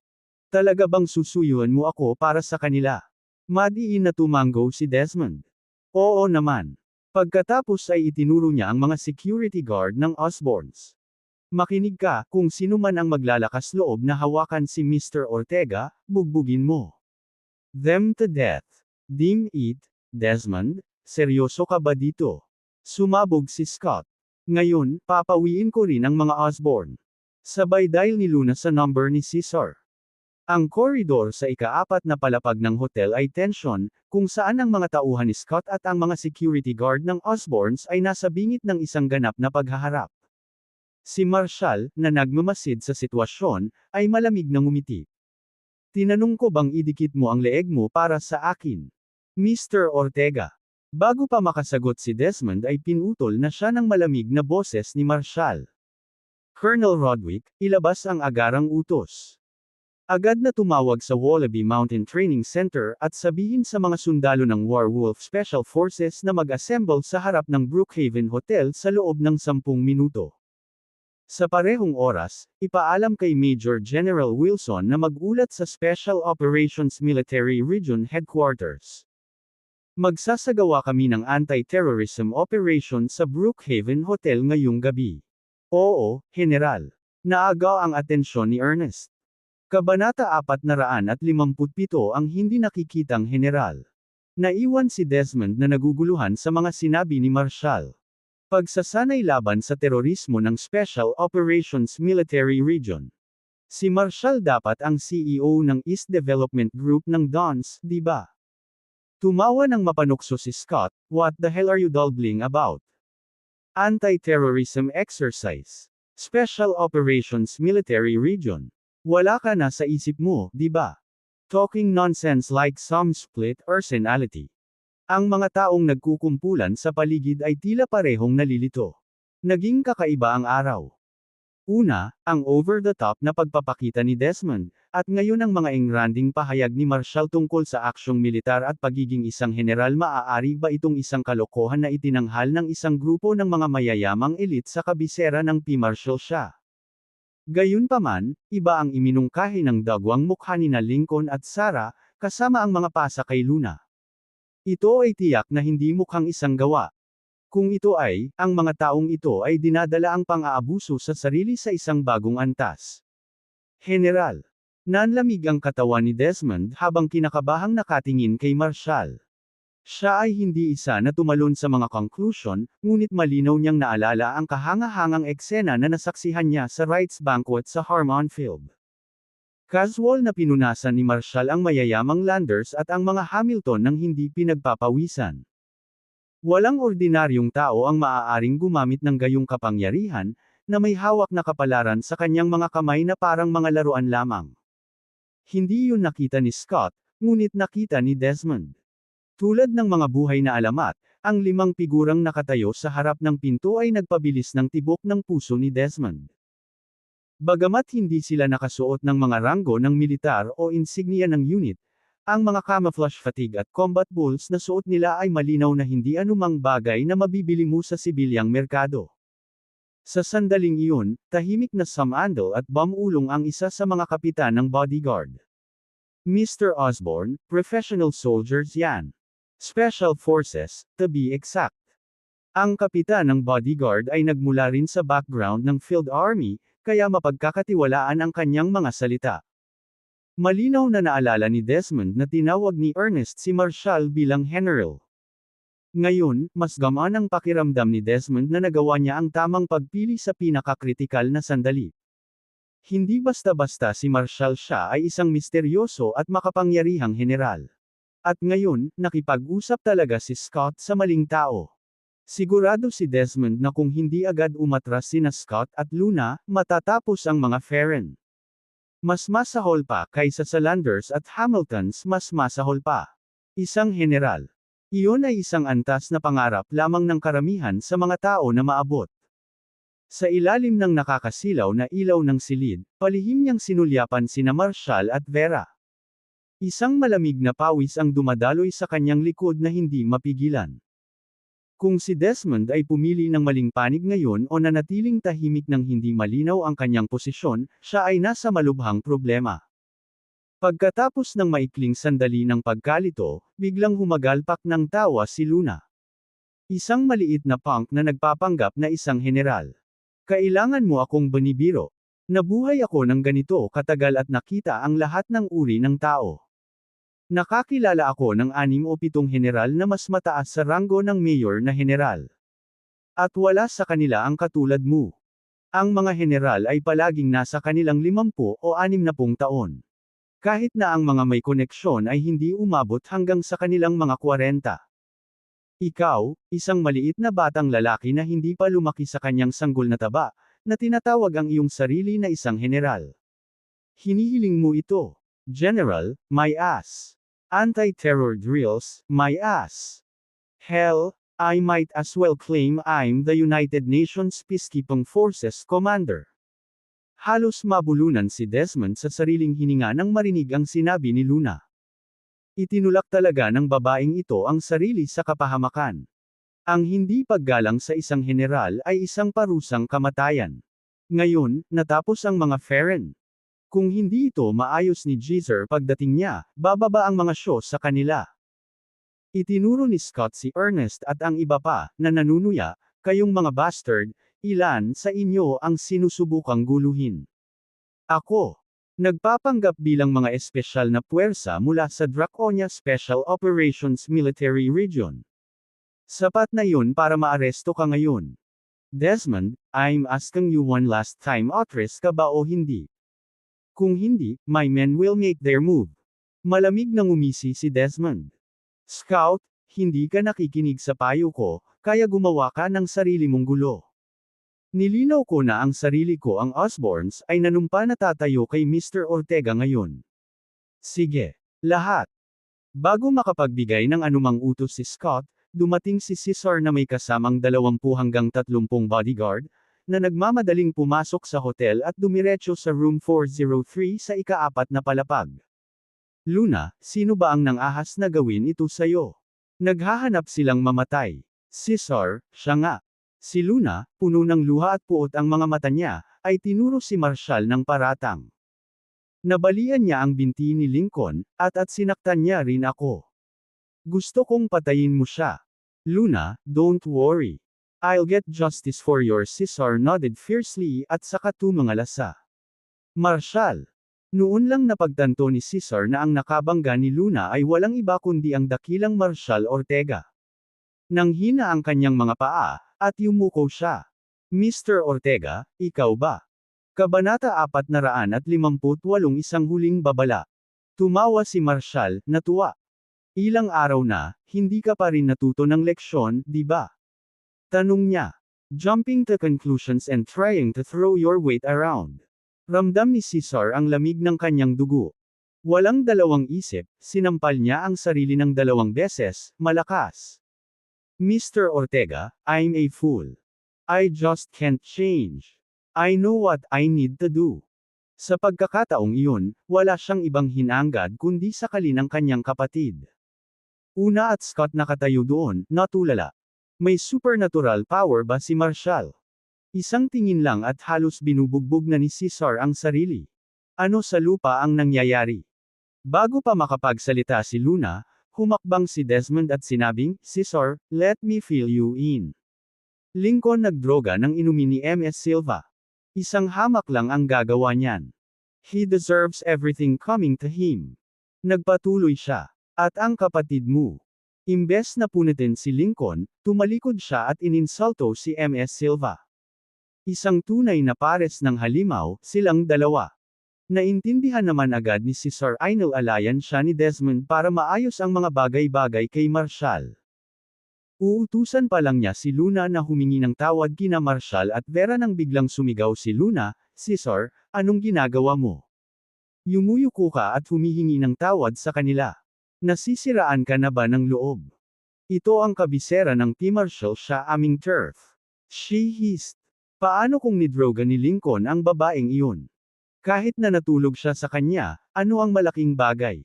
Talaga bang susuyuan mo ako para sa kanila? Madiin na tumanggo si Desmond. Oo naman. Pagkatapos ay itinuro niya ang mga security guard ng Osborns. Makinig ka, kung sino man ang maglalakas loob na hawakan si Mr. Ortega, bugbugin mo. Them to death. Dim it, Desmond, seryoso ka ba dito? Sumabog si Scott. Ngayon, papawiin ko rin ang mga Osborn. Sabay dial ni Luna sa number ni Cesar. Ang koridor sa ika-4 na palapag ng hotel ay tensyon, kung saan ang mga tauhan ni Scott at ang mga security guard ng Osborns ay nasa bingit ng isang ganap na paghaharap. Si Marshall, na nagmamasid sa sitwasyon, ay malamig na ngumiti. Tinanong ko bang idikit mo ang leeg mo para sa akin? Mr. Ortega. Bago pa makasagot si Desmond ay pinutol na siya ng malamig na boses ni Marshall. Colonel Rodwick, ilabas ang agarang utos. Agad na tumawag sa Wallaby Mountain Training Center at sabihin sa mga sundalo ng Warwolf Special Forces na mag-assemble sa harap ng Brookhaven Hotel sa loob ng 10 minuto. Sa parehong oras, ipaalam kay Major General Wilson na mag-ulat sa Special Operations Military Region Headquarters. Magsasagawa kami ng anti-terrorism operation sa Brookhaven Hotel ngayong gabi. Oo, General. Naagaw ang atensyon ni Ernest. Kabanata 457 ang hindi nakikitang general. Naiwan si Desmond na naguguluhan sa mga sinabi ni Marshall. Pagsasanay laban sa terorismo ng Special Operations Military Region. Si Marshall dapat ang CEO ng East Development Group ng Dons, di ba? Tumawa ng mapanukso si Scott, what the hell are you dawdling about? Anti-terrorism exercise. Special Operations Military Region. Wala ka na sa isip mo, di ba? Talking nonsense like some split personality. Ang mga taong nagkukumpulan sa paligid ay tila parehong nalilito. Naging kakaiba ang araw. Una, ang over-the-top na pagpapakita ni Desmond, at ngayon ang mga engranding pahayag ni Marshall tungkol sa aksyong militar at pagiging isang general. Maaari ba itong isang kalokohan na itinanghal ng isang grupo ng mga mayayamang elite sa kabisera ng P. Marshall siya? Gayunpaman, iba ang iminungkahi ng dagwang mukha ni Lincoln at Sarah, kasama ang mga pasa kay Luna. Ito ay tiyak na hindi mukhang isang gawa. Kung ito ay, ang mga taong ito ay dinadala ang pang-aabuso sa sarili sa isang bagong antas. General. Nanlamig ang katawan ni Desmond habang kinakabahang nakatingin kay Marshall. Siya ay hindi isa na tumalon sa mga conclusion, ngunit malinaw niyang naalala ang kahanga-hangang eksena na nasaksihan niya sa Wright's Banquet sa Harmon Field. Casual na pinunasan ni Marshall ang mayayamang Landers at ang mga Hamilton nang hindi pinagpapawisan. Walang ordinaryong tao ang maaaring gumamit ng gayong kapangyarihan, na may hawak na kapalaran sa kanyang mga kamay na parang mga laruan lamang. Hindi yun nakita ni Scott, ngunit nakita ni Desmond. Tulad ng mga buhay na alamat, ang 5 figurang nakatayo sa harap ng pinto ay nagpabilis ng tibok ng puso ni Desmond. Bagamat hindi sila nakasuot ng mga ranggo ng militar o insignia ng unit, ang mga camouflage fatigue at combat boots na suot nila ay malinaw na hindi anumang bagay na mabibili mo sa sibilyang merkado. Sa sandaling iyon, tahimik na sumandal at bumulong ang isa sa mga kapitan ng bodyguard. Mr. Osborne, professional soldiers yan. Special Forces, to be exact. Ang kapitan ng bodyguard ay nagmula rin sa background ng Field Army, kaya mapagkakatiwalaan ang kanyang mga salita. Malinaw na naalala ni Desmond na tinawag ni Ernest si Marshall bilang General. Ngayon, mas gamaan ang pakiramdam ni Desmond na nagawa niya ang tamang pagpili sa pinakakritikal na sandali. Hindi basta-basta si Marshall, siya ay isang misteryoso at makapangyarihang general. At ngayon, nakipag-usap talaga si Scott sa maling tao. Sigurado si Desmond na kung hindi agad umatras sina Scott at Luna, matatapos ang mga Farren. Mas masahol pa kaysa sa Landers at Hamiltons, mas masahol pa. Isang general. Iyon ay isang antas na pangarap lamang ng karamihan sa mga tao na maabot. Sa ilalim ng nakakasilaw na ilaw ng silid, palihim niyang sinulyapan sina Marshall at Vera. Isang malamig na pawis ang dumadaloy sa kanyang likod na hindi mapigilan. Kung si Desmond ay pumili ng maling panig ngayon o nanatiling tahimik nang hindi malinaw ang kanyang posisyon, siya ay nasa malubhang problema. Pagkatapos ng maikling sandali ng pagkalito, biglang humagalpak ng tawa si Luna. Isang maliit na punk na nagpapanggap na isang general. Kailangan mo akong banibiro. Nabuhay ako ng ganito katagal at nakita ang lahat ng uri ng tao. Nakakilala ako ng 6 o 7 general na mas mataas sa ranggo ng mayor na general. At wala sa kanila ang katulad mo. Ang mga general ay palaging nasa kanilang 50 o 60 taon. Kahit na ang mga may koneksyon ay hindi umabot hanggang sa kanilang mga 40. Ikaw, isang maliit na batang lalaki na hindi pa lumaki sa kanyang sanggol na taba, na tinatawag ang iyong sarili na isang general. Hinihiling mo ito. General, my ass. Anti-terror drills, my ass. Hell, I might as well claim I'm the United Nations Peacekeeping Forces Commander. Halos mabulunan si Desmond sa sariling hininga nang marinig ang sinabi ni Luna. Itinulak talaga ng babaeng ito ang sarili sa kapahamakan. Ang hindi paggalang sa isang general ay isang parusang kamatayan. Ngayon, natapos ang mga Farren. Kung hindi ito maayos ni Jeezer pagdating niya, bababa ang mga show sa kanila. Itinuro ni Scott si Ernest at ang iba pa, na nanunuya, kayong mga bastard, ilan sa inyo ang sinusubukang guluhin? Ako. Nagpapanggap bilang mga espesyal na puwersa mula sa Draconia Special Operations Military Region. Sapat na yun para maaresto ka ngayon. Desmond, I'm asking you one last time, authorized ka ba o hindi? Kung hindi, my men will make their move. Malamig na ngumisi si Desmond. Scout, hindi ka nakikinig sa payo ko, kaya gumawa ka ng sarili mong gulo. Nilinaw ko na ang sarili ko, ang Osborns ay nanumpa na tatayo kay Mr. Ortega ngayon. Sige. Lahat. Bago makapagbigay ng anumang utos si Scott, dumating si Cesar na may kasamang 20 hanggang 30 bodyguard, na nagmamadaling pumasok sa hotel at dumiretso sa room 403 sa ika-4 na palapag. Luna, sino ba ang nang-ahas na gawin ito sa'yo? Naghahanap silang mamatay. Cesar, siya nga. Si Luna, puno ng luha at puot ang mga mata niya, ay tinuro si Marshall ng paratang. Nabalian niya ang binti ni Lincoln, at sinaktan niya rin ako. Gusto kong patayin mo siya. Luna, don't worry. I'll get justice for your Cesar nodded fiercely at saka tumangalasa. Marshall. Noon lang napagtanto ni Cesar na ang nakabangga ni Luna ay walang iba kundi ang dakilang Marshall Ortega. Nanghina ang kanyang mga paa, at yumuko siya. Mr. Ortega, ikaw ba? Kabanata 458 Isang huling babala. Tumawa si Marshall, natuwa. Ilang araw na, hindi ka pa rin natuto ng leksyon, di ba? Tanong niya. Jumping to conclusions and trying to throw your weight around. Ramdam ni Cesar ang lamig ng kanyang dugo. Walang dalawang isip, sinampal niya ang sarili ng 2 beses, malakas. Mr. Ortega, I'm a fool. I just can't change. I know what I need to do. Sa pagkakataong iyon, wala siyang ibang hinangad kundi sakalin ang kanyang kapatid. Una at Scott nakatayo doon, natulala. May supernatural power ba si Marshall? Isang tingin lang at halos binubugbog na ni Cesar ang sarili. Ano sa lupa ang nangyayari? Bago pa makapagsalita si Luna, humakbang si Desmond at sinabing, Cesar, let me fill you in. Lincoln nagdroga nang inumin ni MS Silva. Isang hamak lang ang gagawa niyan. He deserves everything coming to him. Nagpatuloy siya. At ang kapatid mo. Imbes na punitin si Lincoln, tumalikod siya at ininsulto si MS Silva. Isang tunay na pares ng halimaw, silang dalawa. Naintindihan naman agad ni Cesar inalayan siya ni Desmond para maayos ang mga bagay-bagay kay Marshall. Uutusan pa lang niya si Luna na humingi ng tawad kina Marshall at Vera nang biglang sumigaw si Luna, Cesar, anong ginagawa mo? Yumuyuko ka at humihingi ng tawad sa kanila. Nasisiraan ka na ba ng loob? Ito ang kabisera ng Team Marshall sa aming turf. She hissed. Paano kung nidroga ni Lincoln ang babaeng iyon? Kahit na natulog siya sa kanya, ano ang malaking bagay?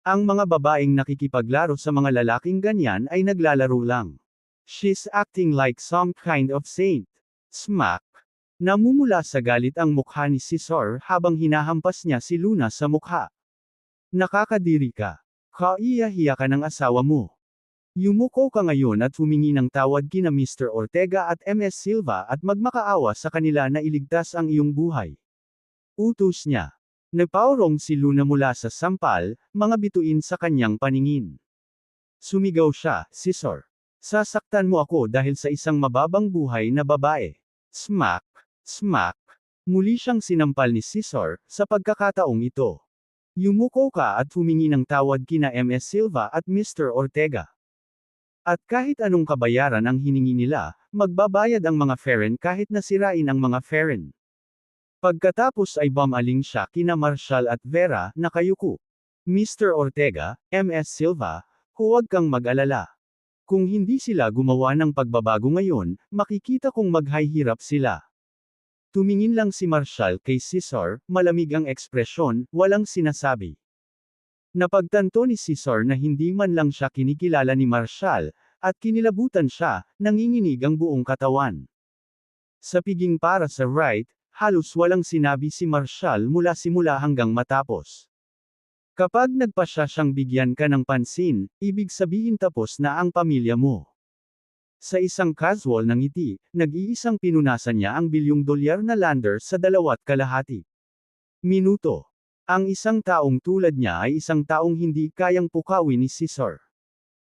Ang mga babaeng nakikipaglaro sa mga lalaking ganyan ay naglalaro lang. She's acting like some kind of saint. Smack. Namumula sa galit ang mukha ni Cesar habang hinahampas niya si Luna sa mukha. Nakakadiri ka. Kaiya-hiya ka ng asawa mo. Yumuko ka ngayon at humingi ng tawad kina Mr. Ortega at MS Silva at magmakaawa sa kanila na iligtas ang iyong buhay. Utos niya. Nagpaurong si Luna mula sa sampal, mga bituin sa kanyang paningin. Sumigaw siya, Cesar. Sasaktan mo ako dahil sa isang mababang buhay na babae. Smack, smack. Muli siyang sinampal ni Cesar, sa pagkakataong ito. Yumuko ka at humingi ng tawad kina MS Silva at Mr. Ortega. At kahit anong kabayaran ang hiningi nila, magbabayad ang mga Ferren kahit nasirain ang mga Ferren. Pagkatapos ay bumaling siya kina Marshall at Vera, nakayuko. Mr. Ortega, MS Silva, huwag kang mag-alala. Kung hindi sila gumawa ng pagbabago ngayon, makikita kong maghihirap sila. Tumingin lang si Marshall kay Cesar, malamig ang ekspresyon, walang sinasabi. Napagtanto ni Cesar na hindi man lang siya kinikilala ni Marshall, at kinilabutan siya, nanginginig ang buong katawan. Sa piging para sa right, halos walang sinabi si Marshall mula simula hanggang matapos. Kapag nagpasya siyang bigyan ka ng pansin, ibig sabihin tapos na ang pamilya mo. Sa isang casual na ngiti, nag-iisang pinunasan niya ang $1 billion na lander sa 2.5 minuto. Ang isang taong tulad niya ay isang taong hindi kayang pukawin ni Cesar.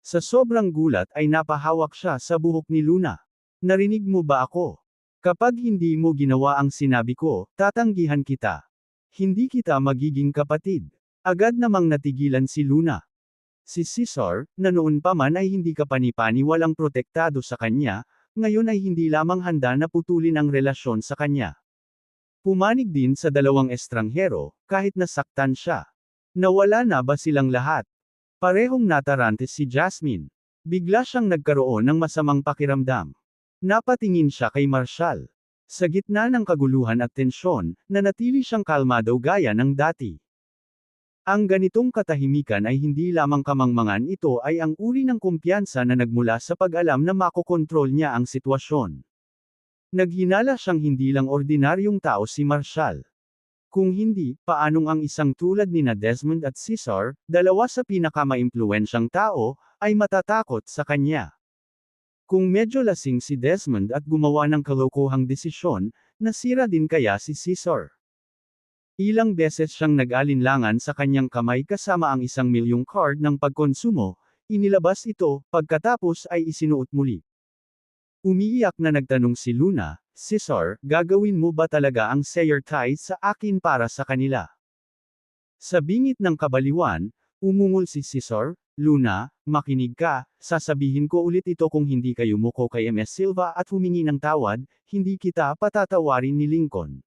Sa sobrang gulat ay napahawak siya sa buhok ni Luna. Narinig mo ba ako? Kapag hindi mo ginawa ang sinabi ko, tatanggihan kita. Hindi kita magiging kapatid. Agad namang natigilan si Luna. Si Cesar, na noon pa man ay hindi kapani-pani walang protektado sa kanya, ngayon ay hindi lamang handa na putulin ang relasyon sa kanya. Pumanig din sa dalawang estranghero, kahit nasaktan siya. Nawala na ba silang lahat? Parehong natarante si Jasmine. Bigla siyang nagkaroon ng masamang pakiramdam. Napatingin siya kay Marshall. Sa gitna ng kaguluhan at tensyon, nanatili siyang kalmado gaya ng dati. Ang ganitong katahimikan ay hindi lamang kamangmangan, ito ay ang uri ng kumpiyansa na nagmula sa pag-alam na makokontrol niya ang sitwasyon. Naghinala siyang hindi lang ordinaryong tao si Marshall. Kung hindi, paanong ang isang tulad nina Desmond at Cesar, dalawa sa pinakamaimpluwensyang tao, ay matatakot sa kanya. Kung medyo lasing si Desmond at gumawa ng kalokohang desisyon, nasira din kaya si Cesar. Ilang beses siyang nag-alinlangan sa kanyang kamay kasama ang $1 million card ng pagkonsumo, inilabas ito, pagkatapos ay isinuot muli. Umiiyak na nagtanong si Luna, Cesar, gagawin mo ba talaga ang sayer tie sa akin para sa kanila? Sa bingit ng kabaliwan, umungol si Cesar, Luna, makinig ka, sasabihin ko ulit ito kung hindi kayo yumuko kay MS Silva at humingi ng tawad, hindi kita patatawarin ni Lincoln.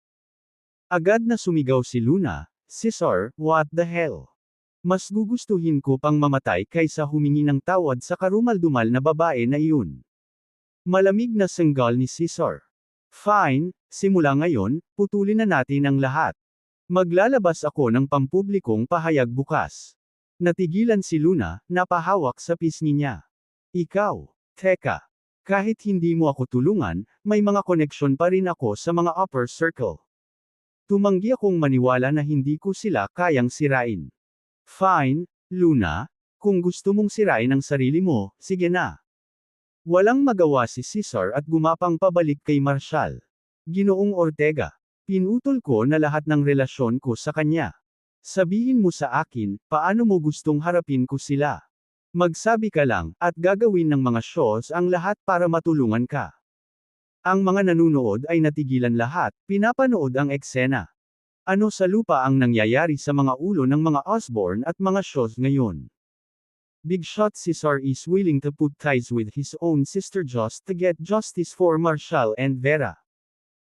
Agad na sumigaw si Luna, Cesar, what the hell? Mas gugustuhin ko pang mamatay kaysa humingi ng tawad sa karumal-dumal na babae na iyon. Malamig na sanggal ni Cesar. Fine, simula ngayon, putulin na natin ang lahat. Maglalabas ako ng pampublikong pahayag bukas. Natigilan si Luna, napahawak sa pisngi niya. Ikaw, teka. Kahit hindi mo ako tulungan, may mga koneksyon pa rin ako sa mga upper circle. Tumanggi akong maniwala na hindi ko sila kayang sirain. Fine, Luna. Kung gusto mong sirain ang sarili mo, sige na. Walang magawa si Cesar at gumapang pabalik kay Marshall. Ginoong Ortega. Pinutol ko na lahat ng relasyon ko sa kanya. Sabihin mo sa akin, paano mo gustong harapin ko sila? Magsabi ka lang, at gagawin ng mga shows ang lahat para matulungan ka. Ang mga nanunood ay natigilan lahat, pinapanood ang eksena. Ano sa lupa ang nangyayari sa mga ulo ng mga Osborne at mga shows ngayon? Big Shot Cesar is willing to put ties with his own sister just to get justice for Marshall and Vera.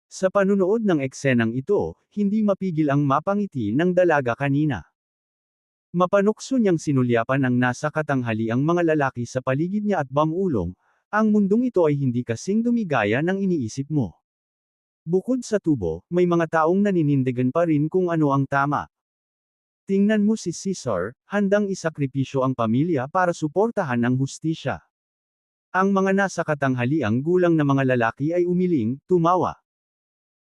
Sa panunood ng eksenang ito, hindi mapigil ang mapangiti ng dalaga kanina. Mapanukso niyang sinulyapan ang nasa katanghaliang mga lalaki sa paligid niya at bamulong, ang mundong ito ay hindi kasing dumigaya ng iniisip mo. Bukod sa tubo, may mga taong naninindigan pa rin kung ano ang tama. Tingnan mo si Cesar, handang isakripisyo ang pamilya para suportahan ang hustisya. Ang mga nasa katanghaliang gulang na mga lalaki ay umiling, tumawa.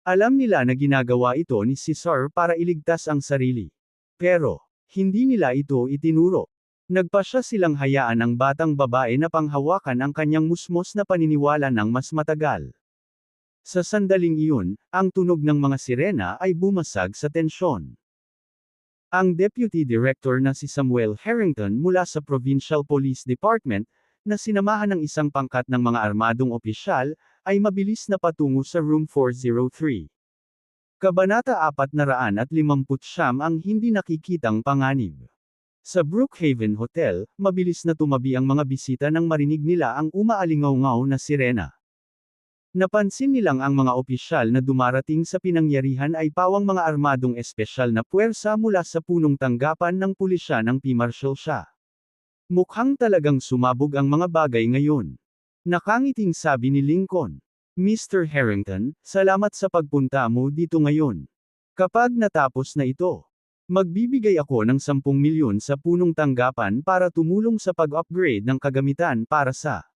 Alam nila na ginagawa ito ni Cesar para iligtas ang sarili. Pero, hindi nila ito itinuro. Nagpasya silang hayaan ang batang babae na panghawakan ang kanyang musmos na paniniwala ng mas matagal. Sa sandaling iyon, ang tunog ng mga sirena ay bumasag sa tensyon. Ang Deputy Director na si Samuel Harrington mula sa Provincial Police Department, na sinamahan ng isang pangkat ng mga armadong opisyal, ay mabilis na patungo sa Room 403. Kabanata 459 ang hindi nakikitang panganib. Sa Brookhaven Hotel, mabilis na tumabi ang mga bisita nang marinig nila ang umaalingaw-ngaw na sirena. Napansin nilang ang mga opisyal na dumarating sa pinangyarihan ay pawang mga armadong espesyal na puwersa mula sa punong tanggapan ng pulisya ng P. Marshal siya. Mukhang talagang sumabog ang mga bagay ngayon. Nakangiting sabi ni Lincoln. Mr. Harrington, salamat sa pagpunta mo dito ngayon. Kapag natapos na ito, magbibigay ako ng 10 milyon sa punong tanggapan para tumulong sa pag-upgrade ng kagamitan para sa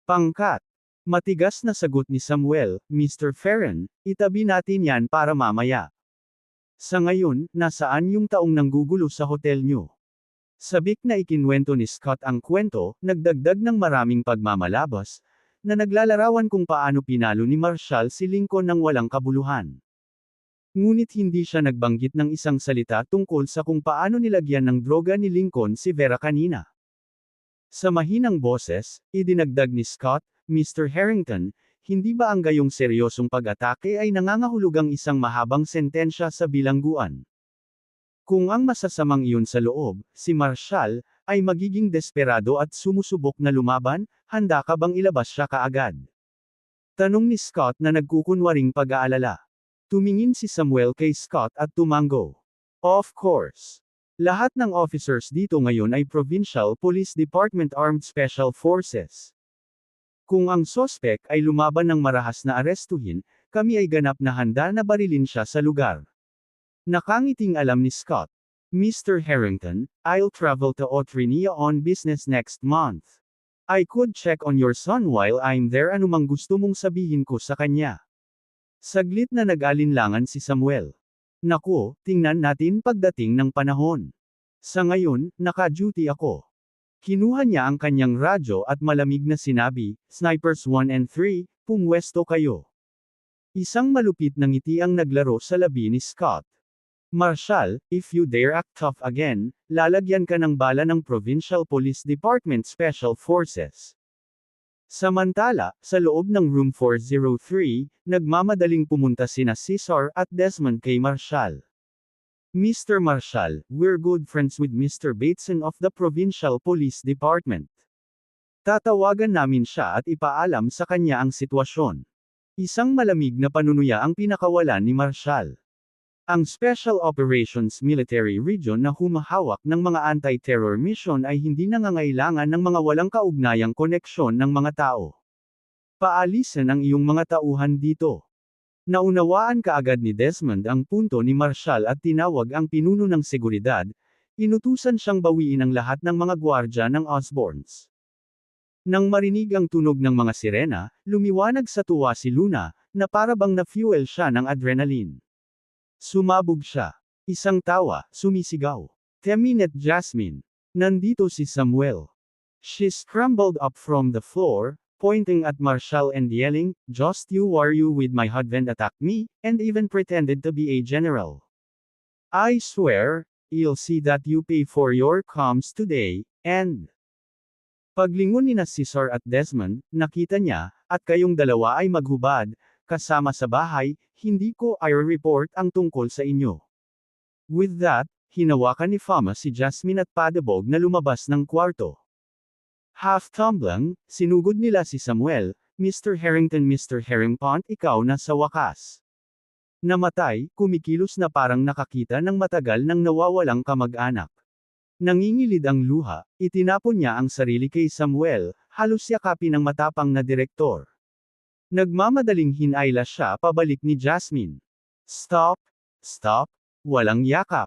pangkat. Matigas na sagot ni Samuel, Mr. Ferren, itabi natin yan para mamaya. Sa ngayon, nasaan yung taong nanggugulo sa hotel nyo? Sabik na ikinwento ni Scott ang kwento, nagdagdag ng maraming pagmamalabas, na naglalarawan kung paano pinalo ni Marshall si Lincoln ng walang kabuluhan. Ngunit hindi siya nagbanggit ng isang salita tungkol sa kung paano nilagyan ng droga ni Lincoln si Vera kanina. Sa mahinang boses, idinagdag ni Scott, Mr. Harrington, hindi ba ang gayong seryosong pag-atake ay nangangahulugang isang mahabang sentensya sa bilangguan? Kung ang masasamang iyon sa loob, si Marshall, ay magiging desperado at sumusubok na lumaban, handa ka bang ilabas siya kaagad? Tanong ni Scott na nagkukunwaring pag-aalala. Tumingin si Samuel kay Scott at tumango. Of course. Lahat ng officers dito ngayon ay Provincial Police Department Armed Special Forces. Kung ang sospek ay lumaban ng marahas na arestuhin, kami ay ganap na handa na barilin siya sa lugar. Nakangiting alam ni Scott. Mr. Harrington, I'll travel to Otrinia on business next month. I could check on your son while I'm there. Anumang gusto mong sabihin ko sa kanya. Saglit na nag-alinlangan si Samuel. Naku, tingnan natin pagdating ng panahon. Sa ngayon, naka-duty ako. Kinuha niya ang kanyang radyo at malamig na sinabi, Snipers 1 and 3, pumwesto kayo. Isang malupit na ngiti ang naglaro sa labi ni Scott. Marshall, if you dare act tough again, lalagyan ka ng bala ng Provincial Police Department Special Forces. Samantala, sa loob ng Room 403, nagmamadaling pumunta sina Cesar at Desmond kay Marshall. Mr. Marshall, we're good friends with Mr. Bateson of the Provincial Police Department. Tatawagan namin siya at ipaalam sa kanya ang sitwasyon. Isang malamig na panunuya ang pinakawalan ni Marshall. Ang Special Operations Military Region na humahawak ng mga anti-terror mission ay hindi nangangailangan ng mga walang kaugnayang koneksyon ng mga tao. Paalisan ang iyong mga tauhan dito. Naunawaan kaagad ni Desmond ang punto ni Marshall at tinawag ang pinuno ng seguridad, inutusan siyang bawiin ang lahat ng mga gwardya ng Osbornes. Nang marinig ang tunog ng mga sirena, lumiwanag sa tuwa si Luna, na para bang na-fuel siya ng adrenaline. Sumabog siya. Isang tawa, sumisigaw. Temin at Jasmine. Nandito si Samuel. She scrambled up from the floor, pointing at Marshall and yelling, "Just you are you with my husband attacked me," and even pretended to be a general. "I swear, you'll see that you pay for your comms today," and paglingon ni na Cesar at Desmond, nakita niya, at kayong dalawa ay maghubad, kasama sa bahay, hindi ko i-report ang tungkol sa inyo. With that, hinawakan ni Fama si Jasmine at padabog na lumabas ng kwarto. Half-tumbling, sinugod nila si Samuel, "Mr. Harrington, Mr. Harrington, ikaw na sa wakas." Namatay, kumikilos na parang nakakita ng matagal nang nawawalang kamag-anak. Nangingilid ang luha, itinapon niya ang sarili kay Samuel, halos yakapin ng matapang na direktor. Nagmamadaling hinayla siya pabalik ni Jasmine. "Stop! Stop! Walang yakap!"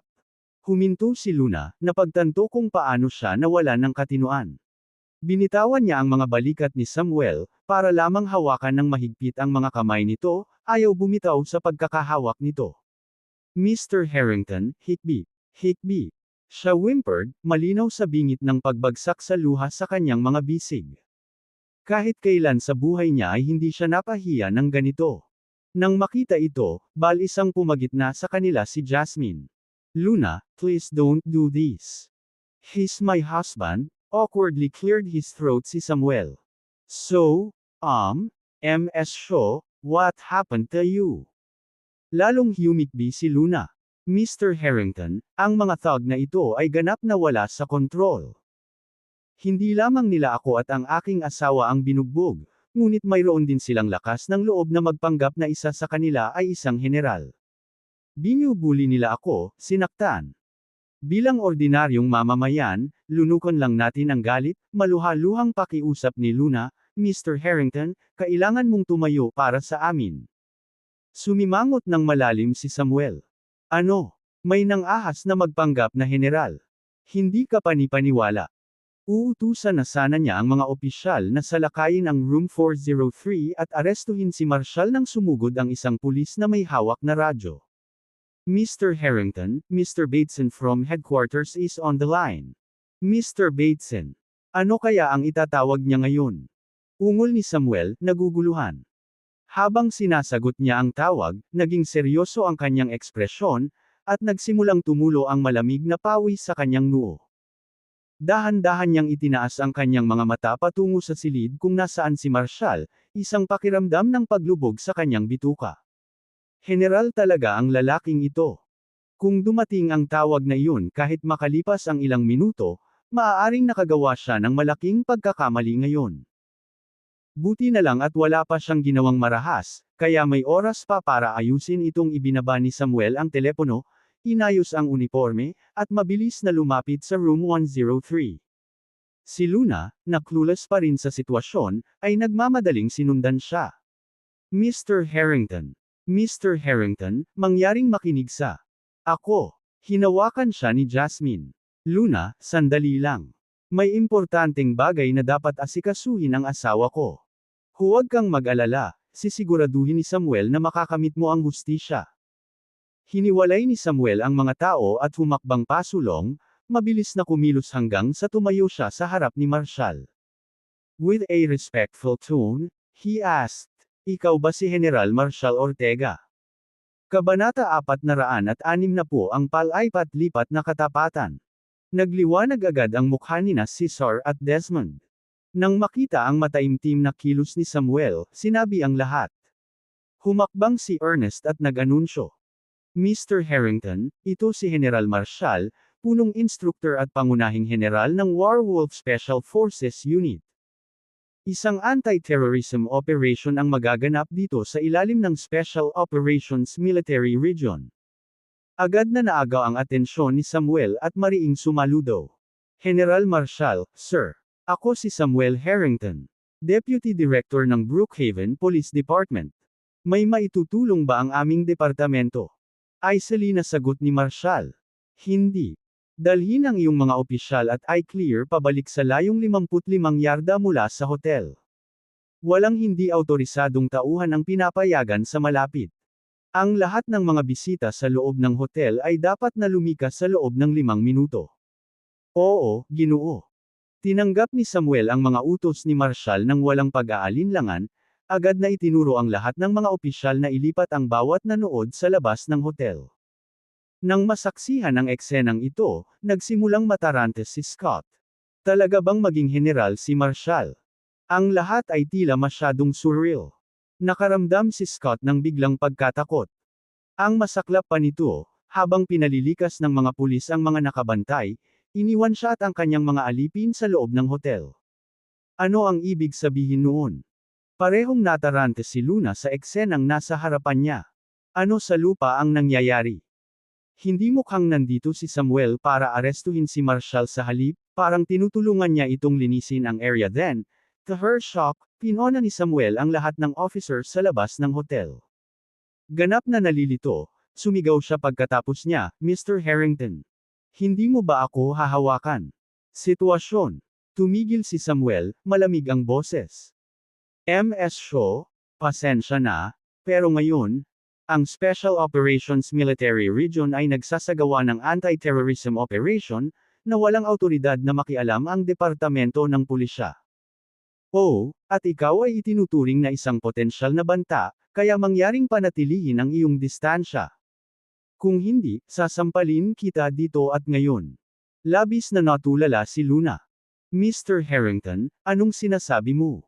Huminto si Luna, napagtanto kung paano siya nawala ng katinuan. Binitawan niya ang mga balikat ni Samuel, para lamang hawakan ng mahigpit ang mga kamay nito, ayaw bumitaw sa pagkakahawak nito. "Mr. Harrington, Hikbi. Hikbi." Siya whimpered, malinaw sa bingit ng pagbagsak sa luha sa kanyang mga bisig. Kahit kailan sa buhay niya ay hindi siya napahiya ng ganito. Nang makita ito, balisang pumagitna sa kanila si Jasmine. "Luna, please don't do this. He's my husband," awkwardly cleared his throat si Samuel. "So, Ms. Shaw, what happened to you?" Lalong humikbi si Luna. "Mr. Harrington, ang mga thug na ito ay ganap na wala sa kontrol. Hindi lamang nila ako at ang aking asawa ang binugbog, ngunit mayroon din silang lakas ng loob na magpanggap na isa sa kanila ay isang general. Binubuli nila ako, sinaktan. Bilang ordinaryong mamamayan, lunukan lang natin ang galit." Maluha-luhang pakiusap ni Luna, "Mr. Harrington, kailangan mong tumayo para sa amin." Sumimangot ng malalim si Samuel. "Ano? May nang-ahas na magpanggap na general? Hindi ka panipaniwala." Uutusan na sana niya ang mga opisyal na salakayin ang Room 403 at arestuhin si Marshall nang sumugod ang isang pulis na may hawak na radyo. "Mr. Harrington, Mr. Bateson from headquarters is on the line." "Mr. Bateson. Ano kaya ang itatawag niya ngayon?" Ungol ni Samuel, naguguluhan. Habang sinasagot niya ang tawag, naging seryoso ang kanyang ekspresyon, at nagsimulang tumulo ang malamig na pawis sa kanyang noo. Dahan-dahan niyang itinaas ang kanyang mga mata patungo sa silid kung nasaan si Marshall, isang pakiramdam ng paglubog sa kanyang bituka. General talaga ang lalaking ito. Kung dumating ang tawag na iyon kahit makalipas ang ilang minuto, maaaring nakagawa siya ng malaking pagkakamali ngayon. Buti na lang at wala pa siyang ginawang marahas, kaya may oras pa para ayusin itong ibinaba ni Samuel ang telepono, inayos ang uniforme, at mabilis na lumapit sa room 103. Si Luna, na clueless pa rin sa sitwasyon, ay nagmamadaling sinundan siya. "Mr. Harrington. Mr. Harrington, mangyaring makinig sa ako." Hinawakan siya ni Jasmine. "Luna, sandali lang. May importanteng bagay na dapat asikasuhin ang asawa ko. Huwag kang mag-alala, sisiguraduhin ni Samuel na makakamit mo ang hustisya." Hiniwalay ni Samuel ang mga tao at humakbang pasulong, mabilis na kumilos hanggang sa tumayo siya sa harap ni Marshall. With a respectful tone, he asked, "Ikaw ba si General Marshall Ortega?" Kabanata 460 ang palaipat-lipat na katapatan. Nagliwanag agad ang mukha ni na Cesar at Desmond. Nang makita ang mataimtim na kilos ni Samuel, sinabi ang lahat. Humakbang si Ernest at nag-anunsyo. "Mr. Harrington, ito si General Marshall, punong instructor at pangunahing general ng Warwolf Special Forces Unit. Isang anti-terrorism operation ang magaganap dito sa ilalim ng Special Operations Military Region." Agad na naagaw ang atensyon ni Samuel at mariing sumaludo. "General Marshall, sir. Ako si Samuel Harrington, Deputy Director ng Brookhaven Police Department. May maitutulong ba ang aming departamento?" Icily na sagot ni Marshall. "Hindi. Dalhin ang iyong mga opisyal at i-clear pabalik sa layong 55 yarda mula sa hotel. Walang hindi awtorisadong tauhan ang pinapayagan sa malapit. Ang lahat ng mga bisita sa loob ng hotel ay dapat na lumikas sa loob ng 5 minuto. Oo, Ginoo. Tinanggap ni Samuel ang mga utos ni Marshal nang walang pag-aalinlangan, agad na itinuro ang lahat ng mga opisyal na ilipat ang bawat nanood sa labas ng hotel. Nang masaksihan ang eksenang ito, nagsimulang matarante si Scott. Talaga bang maging general si Marshal? Ang lahat ay tila masyadong surreal. Nakaramdam si Scott ng biglang pagkatakot. Ang masaklap pa nito, habang pinalilikas ng mga pulis ang mga nakabantay, iniwan siya at ang kanyang mga alipin sa loob ng hotel. Ano ang ibig sabihin noon? Parehong natarante si Luna sa eksenang nasa harapan niya. Ano sa lupa ang nangyayari? Hindi mukhang nandito si Samuel para arestuhin si Marshal sa halip, parang tinutulungan niya itong linisin ang area then, to her shock, pinona ni Samuel ang lahat ng officer sa labas ng hotel. Ganap na nalilito, sumigaw siya pagkatapos niya, Mr. Harrington. Hindi mo ba ako hahawakan? Sitwasyon. Tumigil si Samuel, malamig ang boses. Ms. Shaw, pasensya na, pero ngayon, ang Special Operations Military Region ay nagsasagawa ng anti-terrorism operation, na walang autoridad na makialam ang departamento ng pulisya. Oh, at ikaw ay itinuturing na isang potensyal na banta, kaya mangyaring panatilihin ang iyong distansya. Kung hindi, sasampalin kita dito at ngayon. Labis na natulala si Luna. Mr. Harrington, anong sinasabi mo?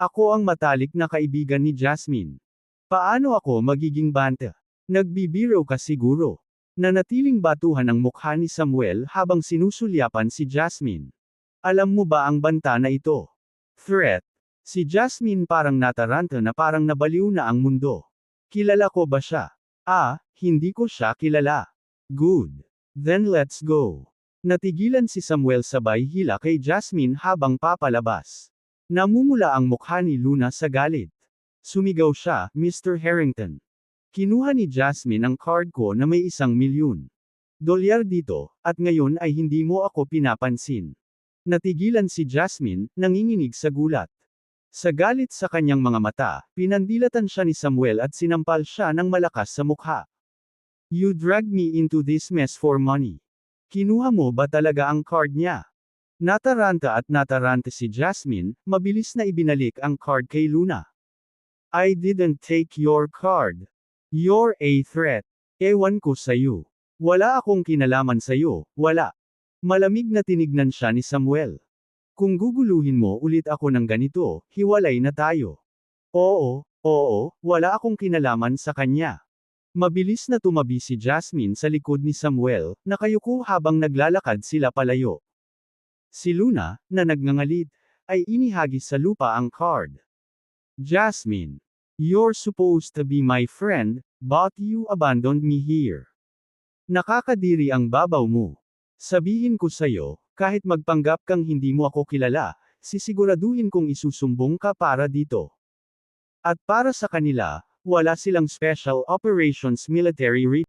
Ako ang matalik na kaibigan ni Jasmine. Paano ako magiging banta? Nagbibiro ka siguro. Nanatiling batuhan ang mukha ni Samuel habang sinusulyapan si Jasmine. Alam mo ba ang banta na ito? Threat. Si Jasmine parang nataranta na parang nabaliw na ang mundo. Kilala ko ba siya? Hindi ko siya kilala. Good. Then let's go. Natigilan si Samuel sabay hila kay Jasmine habang papalabas. Namumula ang mukha ni Luna sa galit. Sumigaw siya, Mr. Harrington. Kinuha ni Jasmine ang card ko na may $1,000,000 dito, at ngayon ay hindi mo ako pinapansin. Natigilan si Jasmine, nanginginig sa gulat. Sa galit sa kanyang mga mata, pinandilatan siya ni Samuel at sinampal siya ng malakas sa mukha. You dragged me into this mess for money. Kinuha mo ba talaga ang card niya? Nataranta at natarante si Jasmine, mabilis na ibinalik ang card kay Luna. I didn't take your card. You're a threat. Ewan ko sa'yo. Wala akong kinalaman sa'yo, wala. Malamig na tinignan siya ni Samuel. Kung guguluhin mo ulit ako ng ganito, hiwalay na tayo. Oo, wala akong kinalaman sa kanya. Mabilis na tumabi si Jasmine sa likod ni Samuel, nakayuko habang naglalakad sila palayo. Si Luna, na nagngangalit, ay inihagis sa lupa ang card. Jasmine, you're supposed to be my friend, but you abandoned me here. Nakakadiri ang babaw mo. Sabihin ko sa'yo, kahit magpanggap kang hindi mo ako kilala, sisiguraduhin kong isusumbong ka para dito. At para sa kanila, wala silang Special Operations Military